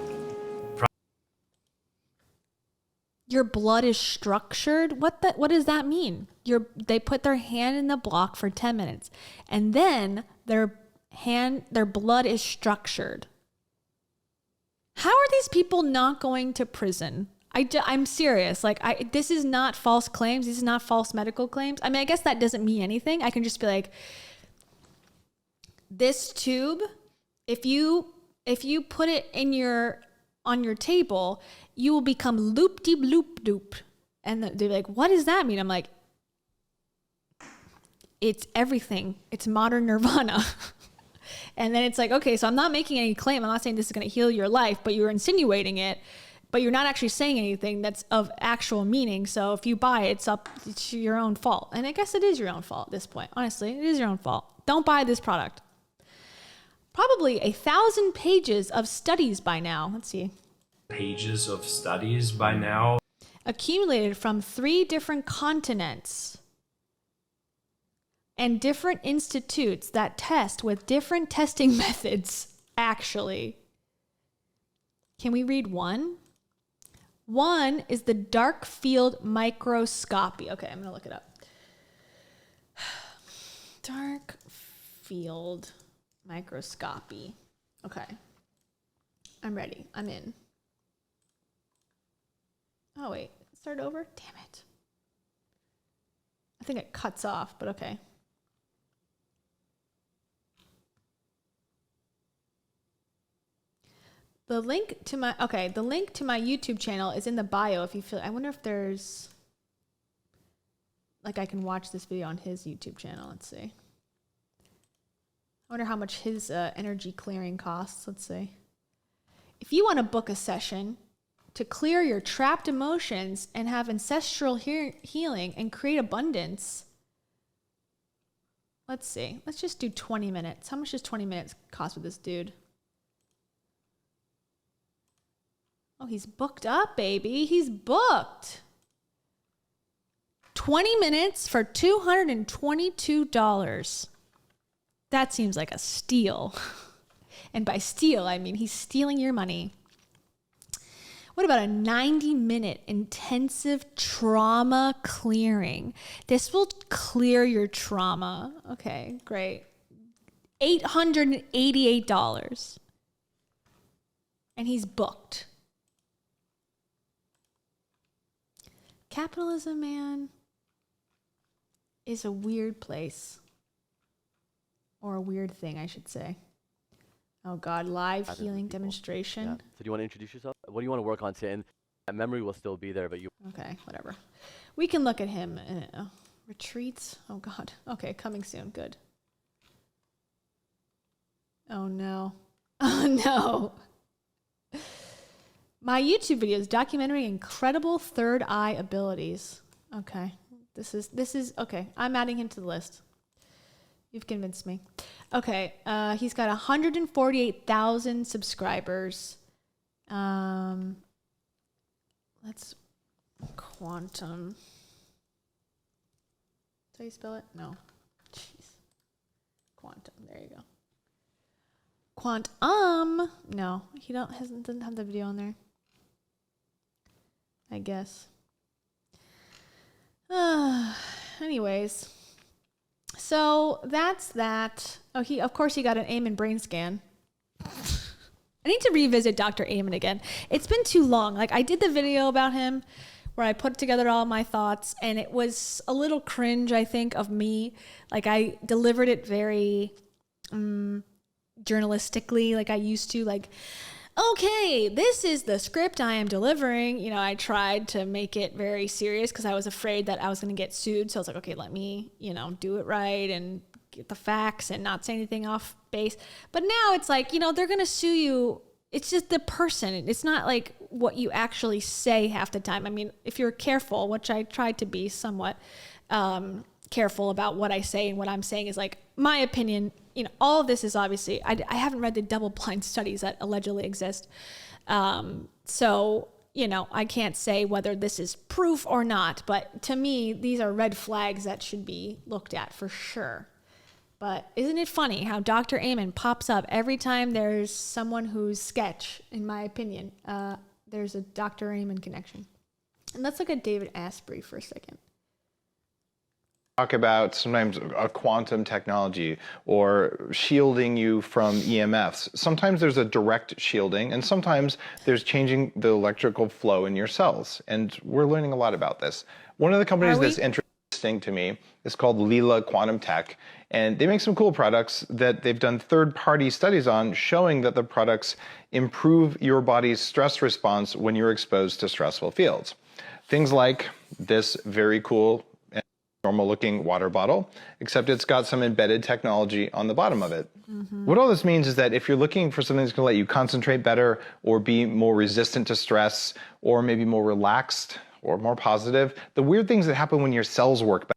Your blood is structured? What does that mean? They put their hand in the block for 10 minutes and then their blood is structured. How are these people not going to prison? I'm serious. Like, this is not false claims. This is not false medical claims. I mean, I guess that doesn't mean anything. I can just be like, this tube, if you put it on your table, you will become loop-de-loop-doop. And they're like, what does that mean? I'm like, it's everything. It's modern nirvana. And then it's like, okay, so I'm not making any claim. I'm not saying this is going to heal your life, but you're insinuating it. But you're not actually saying anything that's of actual meaning. So if you buy it, it's your own fault. And I guess it is your own fault at this point. Honestly, it is your own fault. Don't buy this product. Probably 1,000 pages of studies by now. Let's see. Pages of studies by now. Accumulated from 3 different continents and different institutes that test with different testing methods, actually. Can we read one? One is the dark field microscopy. Okay, I'm going to look it up. Dark field microscopy. Okay. I'm ready. I'm in. Oh, wait. Start over? Damn it. I think it cuts off, but okay. The link to my YouTube channel is in the bio if you feel. I wonder if there's like I can watch this video on his YouTube channel. Let's see. I wonder how much his energy clearing costs. Let's see. If you want to book a session to clear your trapped emotions and have ancestral healing and create abundance, let's see. Let's just do 20 minutes. How much does 20 minutes cost with this dude? Oh, he's booked up, baby. He's booked. 20 minutes for $222. That seems like a steal. And by steal, I mean he's stealing your money. What about a 90-minute intensive trauma clearing? This will clear your trauma. Okay, great. $888. And he's booked. Capitalism, man, is a weird place. Or a weird thing, I should say. Oh God, live healing demonstration. Yeah. So do you want to introduce yourself? What do you want to work on today? And that memory will still be there, but you... Okay, whatever. We can look at him. Retreats? Oh God. Okay, coming soon. Good. Oh no. Oh no. My YouTube videos documenting incredible third eye abilities. Okay. This is okay. I'm adding him to the list. You've convinced me. Okay. He's got 148,000 subscribers. Let's Quantum. Is that how you spell it? No. Jeez. Quantum. There you go. Quantum. No, he doesn't have the video on there. I guess. Anyways. So that's that. Oh, of course he got an Amen brain scan. I need to revisit Dr. Amen again. It's been too long. Like, I did the video about him where I put together all my thoughts, and it was a little cringe, I think, of me. Like, I delivered it very journalistically, like I used to. Like, okay, this is the script I am delivering. You know, I tried to make it very serious because I was afraid that I was going to get sued. So I was like, okay, let me, do it right and get the facts and not say anything off base. But now it's like, they're going to sue you. It's just the person. It's not like what you actually say half the time. I mean, if you're careful, which I tried to be somewhat careful about what I say, and what I'm saying is like my opinion. All of this is obviously, I haven't read the double-blind studies that allegedly exist. So, I can't say whether this is proof or not, but to me, these are red flags that should be looked at for sure. But isn't it funny how Dr. Amen pops up every time there's someone who's sketch, in my opinion. There's a Dr. Amen connection. And let's look at David Asprey for a second. Talk about sometimes a quantum technology or shielding you from EMFs. Sometimes there's a direct shielding, and sometimes there's changing the electrical flow in your cells. And we're learning a lot about this. One of the companies that's interesting to me is called Leela Quantum Tech, and they make some cool products that they've done third-party studies on, showing that the products improve your body's stress response when you're exposed to stressful fields. Things like this very cool normal looking water bottle, except it's got some embedded technology on the bottom of it. Mm-hmm. What all this means is that if you're looking for something that's going to let you concentrate better or be more resistant to stress or maybe more relaxed or more positive, the weird things that happen when your cells work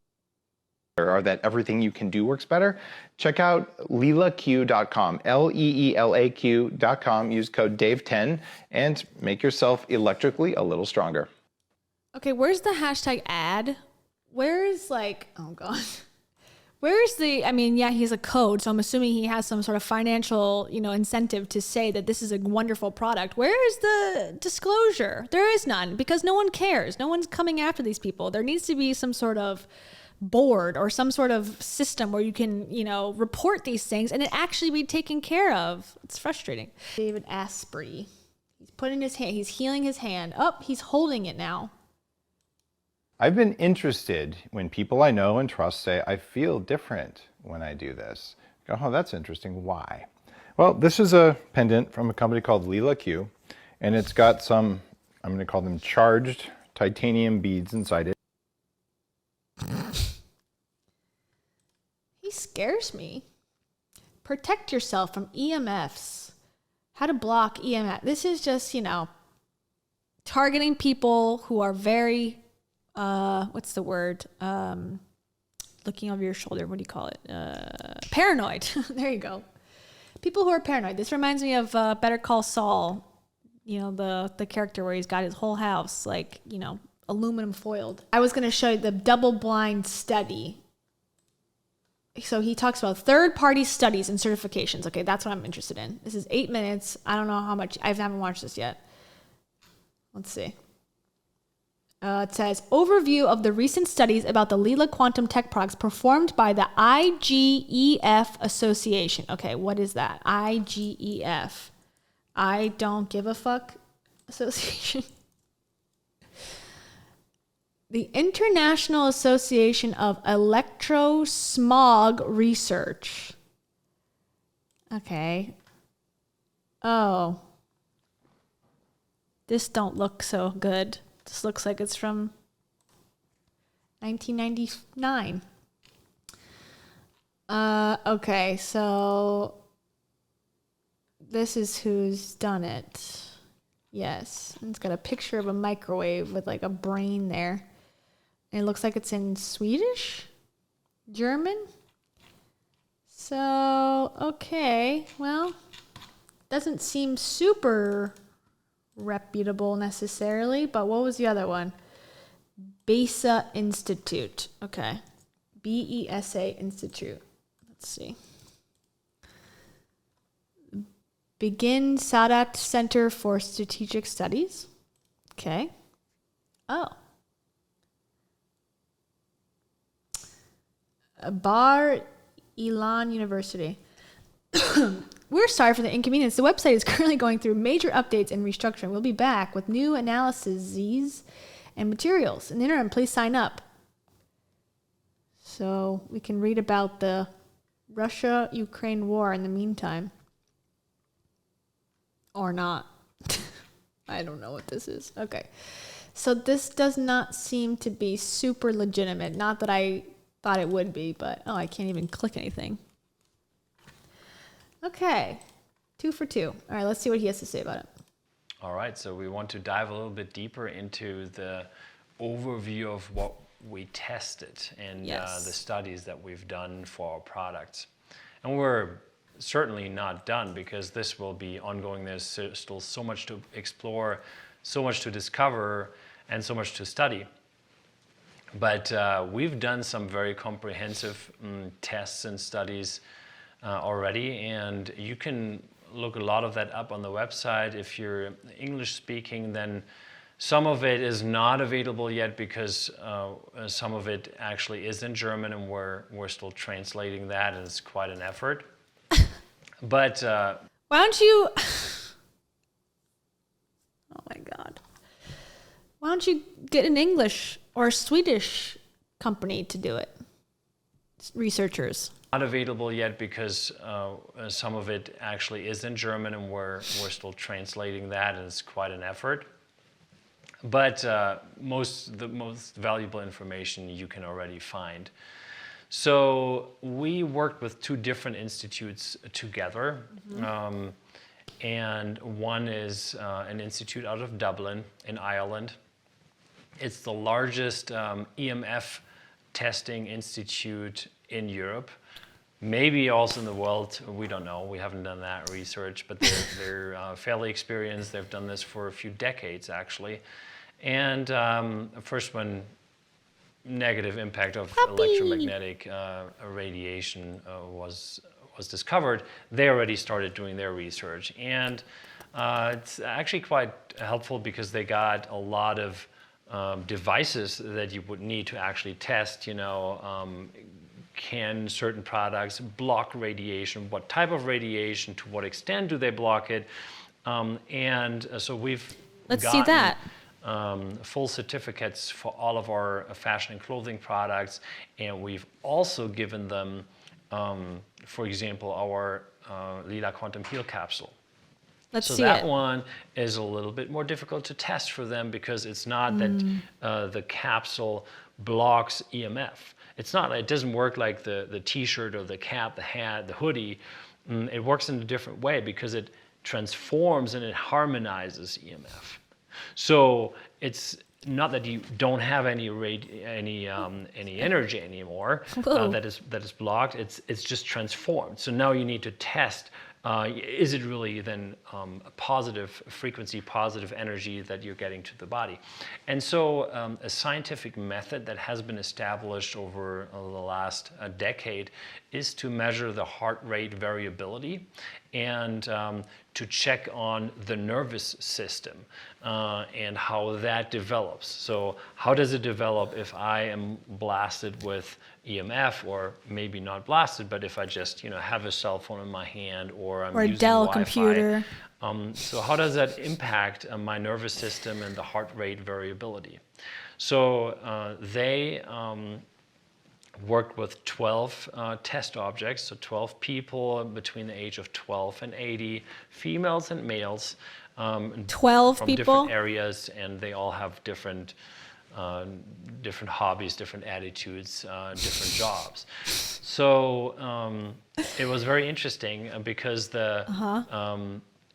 better are that everything you can do works better. Check out leelaq.com, LEELAQ.com, use code DAVE10 and make yourself electrically a little stronger. Okay, where's the hashtag ad? Where is oh God, where is he's a code, so I'm assuming he has some sort of financial, incentive to say that this is a wonderful product. Where is the disclosure? There is none, because no one cares. No one's coming after these people. There needs to be some sort of board or some sort of system where you can, report these things and it actually be taken care of. It's frustrating. David Asprey. He's putting his hand, he's healing his hand. Oh, he's holding it now. I've been interested when people I know and trust say, I feel different when I do this. I go, oh, that's interesting. Why? Well, this is a pendant from a company called Leela Q, and it's got some, I'm going to call them charged titanium beads inside it. He scares me. Protect yourself from EMFs. How to block EMF. This is just, targeting people who are very, what's the word? Looking over your shoulder. What do you call it? Paranoid. There you go. People who are paranoid. This reminds me of Better Call Saul. The character where he's got his whole house, aluminum foiled. I was going to show you the double-blind study. So he talks about third-party studies and certifications. Okay, that's what I'm interested in. This is 8 minutes. I don't know how much. I haven't watched this yet. Let's see. It says, overview of the recent studies about the Leela Quantum Tech products performed by the IGEF Association. Okay, what is that? IGEF. I don't give a fuck association. The International Association of Electrosmog Research. Okay. Oh. This don't look so good. This looks like it's from 1999. Okay, so this is who's done it. Yes. And it's got a picture of a microwave with like a brain there. And it looks like it's in Swedish? German? So, okay. Well, doesn't seem super reputable necessarily, but what was the other one? BESA Institute. Okay. BESA Institute. Let's see. Begin Sadat Center for Strategic Studies. Okay. Oh. Bar Ilan University. We're sorry for the inconvenience. The website is currently going through major updates and restructuring. We'll be back with new analyses and materials. In the interim, please sign up. So we can read about the Russia-Ukraine war in the meantime. Or not. I don't know what this is. Okay. So this does not seem to be super legitimate. Not that I thought it would be, but I can't even click anything. Okay, 2 for 2. All right, let's see what he has to say about it. All right, so we want to dive a little bit deeper into the overview of what we tested and the studies that we've done for our products. And we're certainly not done because this will be ongoing. There's still so much to explore, so much to discover, and so much to study. But we've done some very comprehensive tests and studies already, and you can look a lot of that up on the website. If you're English speaking, then some of it is not available yet because some of it actually is in German, and we're still translating that, and it's quite an effort. But why don't you? Oh my God! Why don't you get an English or a Swedish company to do it? Researchers. Not available yet because some of it actually is in German, and we're still translating that, and it's quite an effort. But the most valuable information you can already find. So we worked with 2 different institutes together, and one is an institute out of Dublin in Ireland. It's the largest EMF testing institute in Europe. Maybe also in the world, we don't know. We haven't done that research, but they're fairly experienced. They've done this for a few decades, actually. And first when negative impact of electromagnetic radiation was discovered, they already started doing their research. And it's actually quite helpful because they got a lot of devices that you would need to actually test, can certain products block radiation? What type of radiation? To what extent do they block it? So we've see that. full certificates for all of our fashion and clothing products, and we've also given them, for example, our Leela Quantum Heal capsule. Let's so see that it. one is a little bit more difficult to test for them because it's not that the capsule blocks EMF. It's not. It doesn't work like the T-shirt or the cap, the hat, the hoodie. It works in a different way because it transforms and it harmonizes EMF. So it's not that you don't have any energy anymore that is blocked. It's just transformed. So now you need to test. Is it really then a positive frequency, positive energy that you're getting to the body? And so a scientific method that has been established over the last decade is to measure the heart rate variability and to check on the nervous system and how that develops. So how does it develop if I am blasted with EMF, or maybe not blasted, but if I just have a cell phone in my hand or I'm using a Dell Wi-Fi, computer. So how does that impact my nervous system and the heart rate variability? So they worked with 12 test objects, so 12 people between the age of 12 and 80, females and males. 12 from people? Different areas, and they all have different hobbies, different attitudes, different jobs. So it was very interesting because the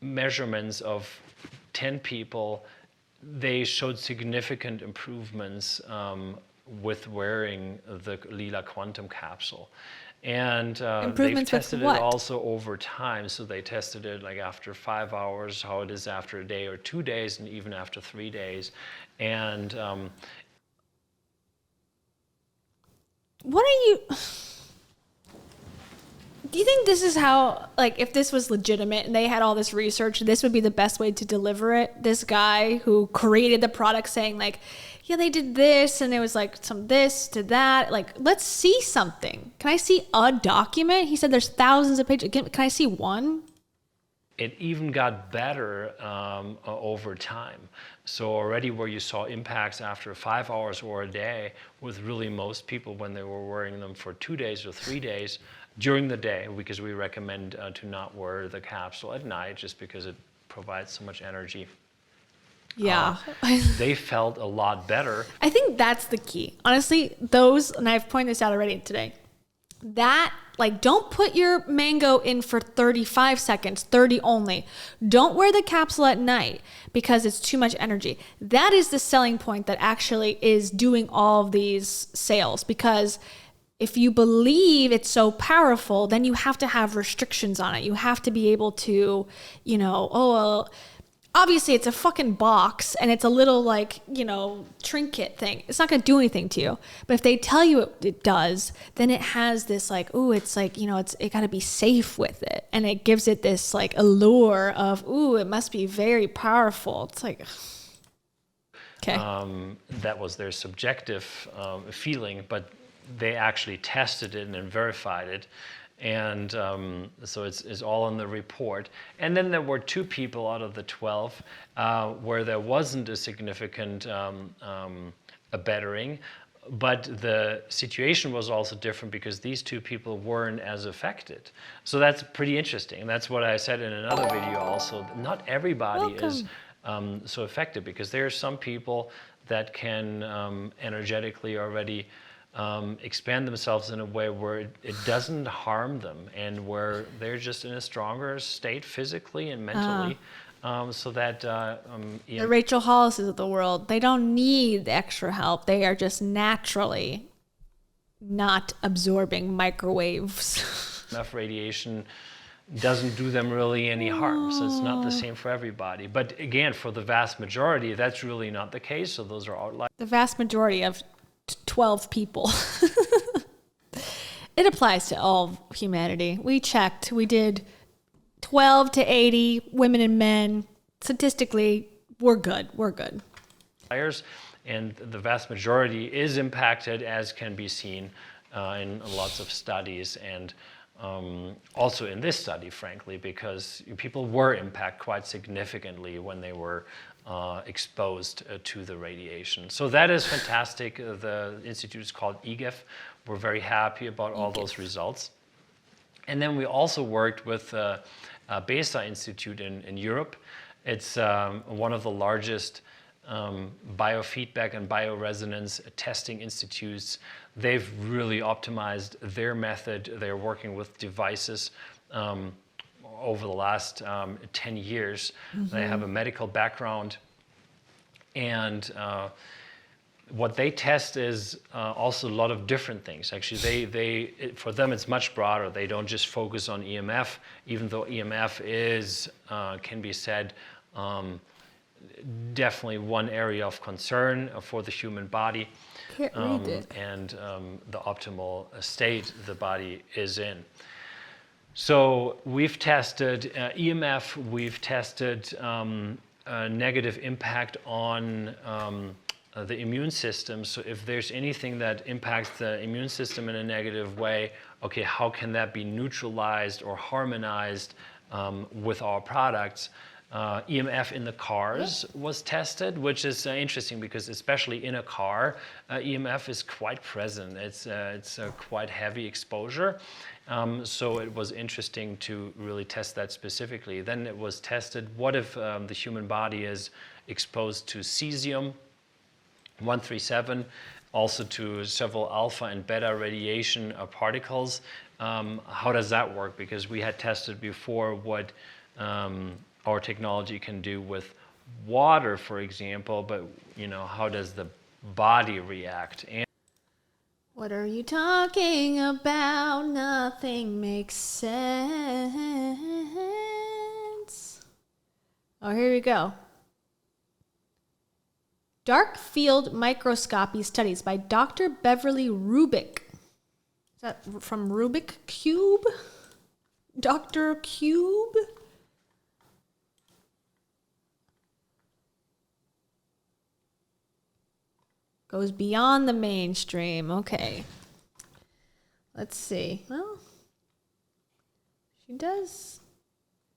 measurements of 10 people, they showed significant improvements with wearing the Leela Quantum capsule. And they've tested it also over time. So they tested it like after 5 hours, how it is after a day or 2 days, and even after 3 days. And what are you... Do you think this is how, like, if this was legitimate and they had all this research, this would be the best way to deliver it? This guy who created the product saying, like, yeah, they did this, and there was, like, some this to that. Like, let's see something. Can I see a document? He said there's thousands of pages. Can I see one? It even got better over time. So already where you saw impacts after 5 hours or a day, with really most people when they were wearing them for 2 days or 3 days, during the day, because we recommend to not wear the capsule at night just because it provides so much energy. Yeah. They felt a lot better. I think that's the key. Honestly, those, and I've pointed this out already today, that, like, don't put your mango in for 35 seconds, 30 only. Don't wear the capsule at night because it's too much energy. That is the selling point that actually is doing all of these sales, because if you believe it's so powerful, then you have to have restrictions on it. You have to be able to, obviously it's a fucking box and it's a little, like, trinket thing. It's not going to do anything to you. But if they tell you it does, then it has this, like, ooh, it's like, it got to be safe with it. And it gives it this, like, allure of, ooh, it must be very powerful. It's like, okay. That was their subjective feeling, but they actually tested it and verified it. And so it's all in the report. And then there were 2 people out of the 12 where there wasn't a significant a bettering, but the situation was also different because these 2 people weren't as affected. So that's pretty interesting. That's what I said in another video also. Not everybody is so affected, because there are some people that can energetically already expand themselves in a way where it doesn't harm them, and where they're just in a stronger state physically and mentally, so that the Rachel Hollises of the world, they don't need the extra help. They are just naturally not absorbing microwaves. Enough radiation doesn't do them really any harm, so it's not the same for everybody. But again, for the vast majority, that's really not the case. So those are outliers. The vast majority of 12 people. It applies to all humanity. We checked. We did 12 to 80 women and men. Statistically, we're good. We're good. And the vast majority is impacted, as can be seen in lots of studies, and also in this study, frankly, because people were impacted quite significantly when they were exposed to the radiation. So that is fantastic. The institute is called EGIF. We're very happy about all those results. And then we also worked with BESA Institute in Europe. It's one of the largest biofeedback and bioresonance testing institutes. They've really optimized their method. They're working with devices over the last 10 years. They have a medical background. And what they test is also a lot of different things. Actually, for them it's much broader. They don't just focus on EMF, even though EMF is, can be said, definitely one area of concern for the human body. Can't read it. And the optimal state the body is in. So we've tested EMF, we've tested a negative impact on the immune system. So if there's anything that impacts the immune system in a negative way, okay, how can that be neutralized or harmonized with our products? EMF in the cars was tested, which is interesting because especially in a car, EMF is quite present. It's a quite heavy exposure. So it was interesting to really test that specifically. Then it was tested, what if the human body is exposed to cesium-137, also to several alpha and beta radiation particles? How does that work? Because we had tested before what our technology can do with water, for example, but how does the body react? And what are you talking about? Nothing makes sense. Oh, here we go. Dark field microscopy studies by Dr. Beverly Rubik. Is that from Rubik Cube? Dr. Cube? Goes beyond the mainstream. Okay. Let's see. Well, she does.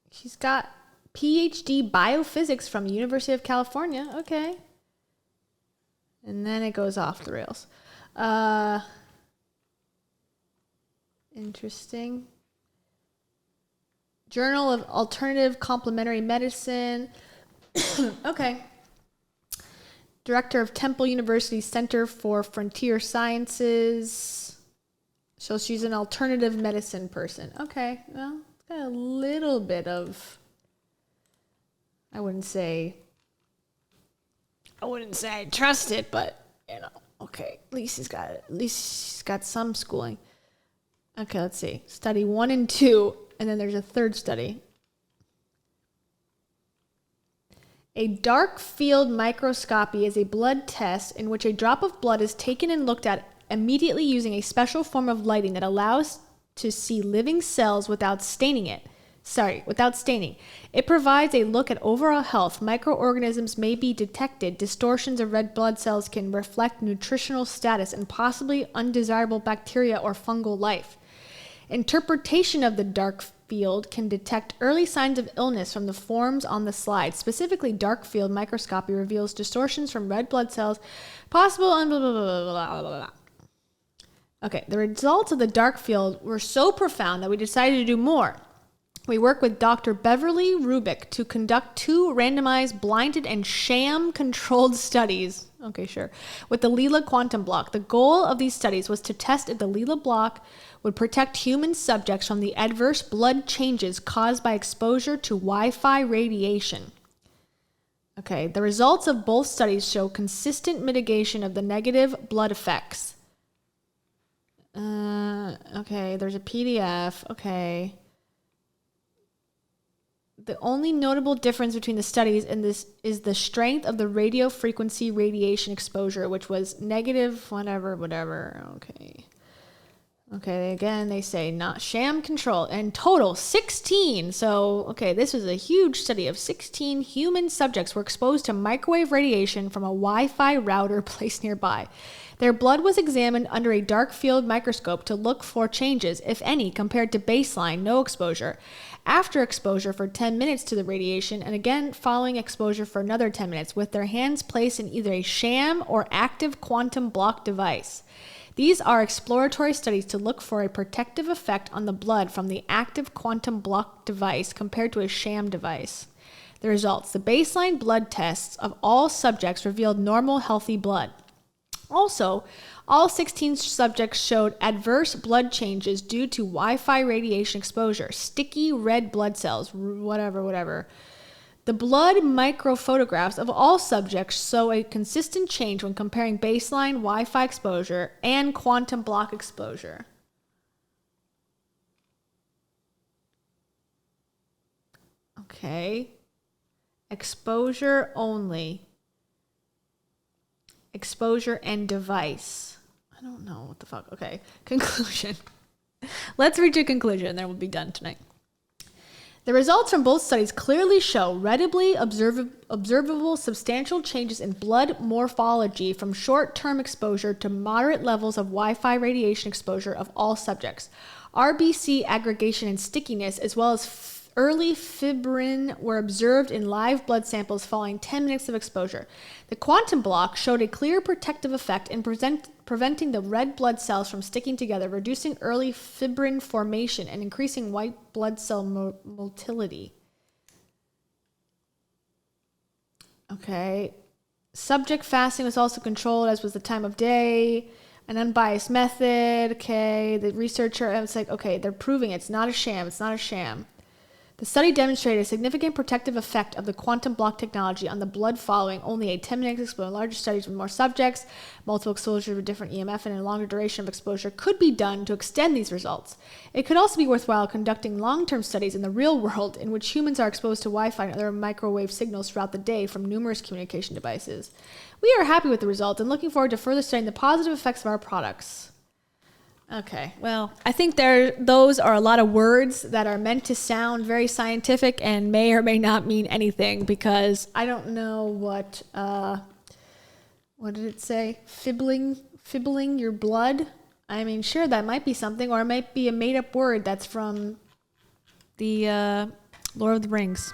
She's got PhD biophysics from the University of California. Okay. And then it goes off the rails. Interesting. Journal of Alternative Complementary Medicine. Okay. Director of Temple University Center for Frontier Sciences. So she's an alternative medicine person. Okay, well, it's got a little bit of, I wouldn't say I trust it, but okay, at least she's got some schooling. Okay, let's see. Study 1 and 2, and then there's a third study. A dark field microscopy is a blood test in which a drop of blood is taken and looked at immediately using a special form of lighting that allows to see living cells without staining. It provides a look at overall health. Microorganisms may be detected. Distortions of red blood cells can reflect nutritional status and possibly undesirable bacteria or fungal life. Interpretation of the dark field can detect early signs of illness from the forms on the slide. Specifically, dark field microscopy reveals distortions from red blood cells, possible and blah, blah, blah, blah, blah, blah. Okay, the results of the dark field were so profound that we decided to do more. We worked with Dr. Beverly Rubik to conduct 2 randomized, blinded, and sham-controlled studies. Okay, sure. With the Leela Quantum Bloc. The goal of these studies was to test if the Leela block would protect human subjects from the adverse blood changes caused by exposure to Wi-Fi radiation. Okay, the results of both studies show consistent mitigation of the negative blood effects. Okay, there's a PDF. Okay. The only notable difference between the studies in this is the strength of the radio frequency radiation exposure, which was negative, whatever. Okay, again, they say not sham control. And total 16. So, okay, this was a huge study of 16 human subjects were exposed to microwave radiation from a Wi-Fi router placed nearby. Their blood was examined under a dark field microscope to look for changes, if any, compared to baseline, no exposure. after exposure for 10 minutes to the radiation, and again following exposure for another 10 minutes, with their hands placed in either a sham or active quantum block device. These are exploratory studies to look for a protective effect on the blood from the active quantum block device compared to a sham device. The results: the baseline blood tests of all subjects revealed normal, healthy blood. Also, all 16 subjects showed adverse blood changes due to Wi-Fi radiation exposure, sticky red blood cells, whatever. The blood microphotographs of all subjects show a consistent change when comparing baseline Wi-Fi exposure and quantum block exposure. Okay. Exposure only. Exposure and device. I don't know what the fuck. Okay. Conclusion. Let's reach a conclusion and then we'll be done tonight. The results from both studies clearly show readily observable substantial changes in blood morphology from short-term exposure to moderate levels of Wi-Fi radiation exposure of all subjects. RBC aggregation and stickiness, as well as early fibrin, were observed in live blood samples following 10 minutes of exposure. The quantum block showed a clear protective effect in preventing the red blood cells from sticking together, reducing early fibrin formation, and increasing white blood cell motility. Okay. Subject fasting was also controlled, as was the time of day. An unbiased method. Okay. The researcher, it's like, okay, they're proving it's not a sham. It's not a sham. The study demonstrated a significant protective effect of the quantum block technology on the blood following only a 10-minute exposure. Larger studies with more subjects, multiple exposures with different EMF, and a longer duration of exposure could be done to extend these results. It could also be worthwhile conducting long-term studies in the real world in which humans are exposed to Wi-Fi and other microwave signals throughout the day from numerous communication devices. We are happy with the results and looking forward to further studying the positive effects of our products. Okay, well, I think those are a lot of words that are meant to sound very scientific and may or may not mean anything, because I don't know what did it say? Fibbling your blood? I mean, sure, that might be something, or it might be a made-up word that's from the Lord of the Rings.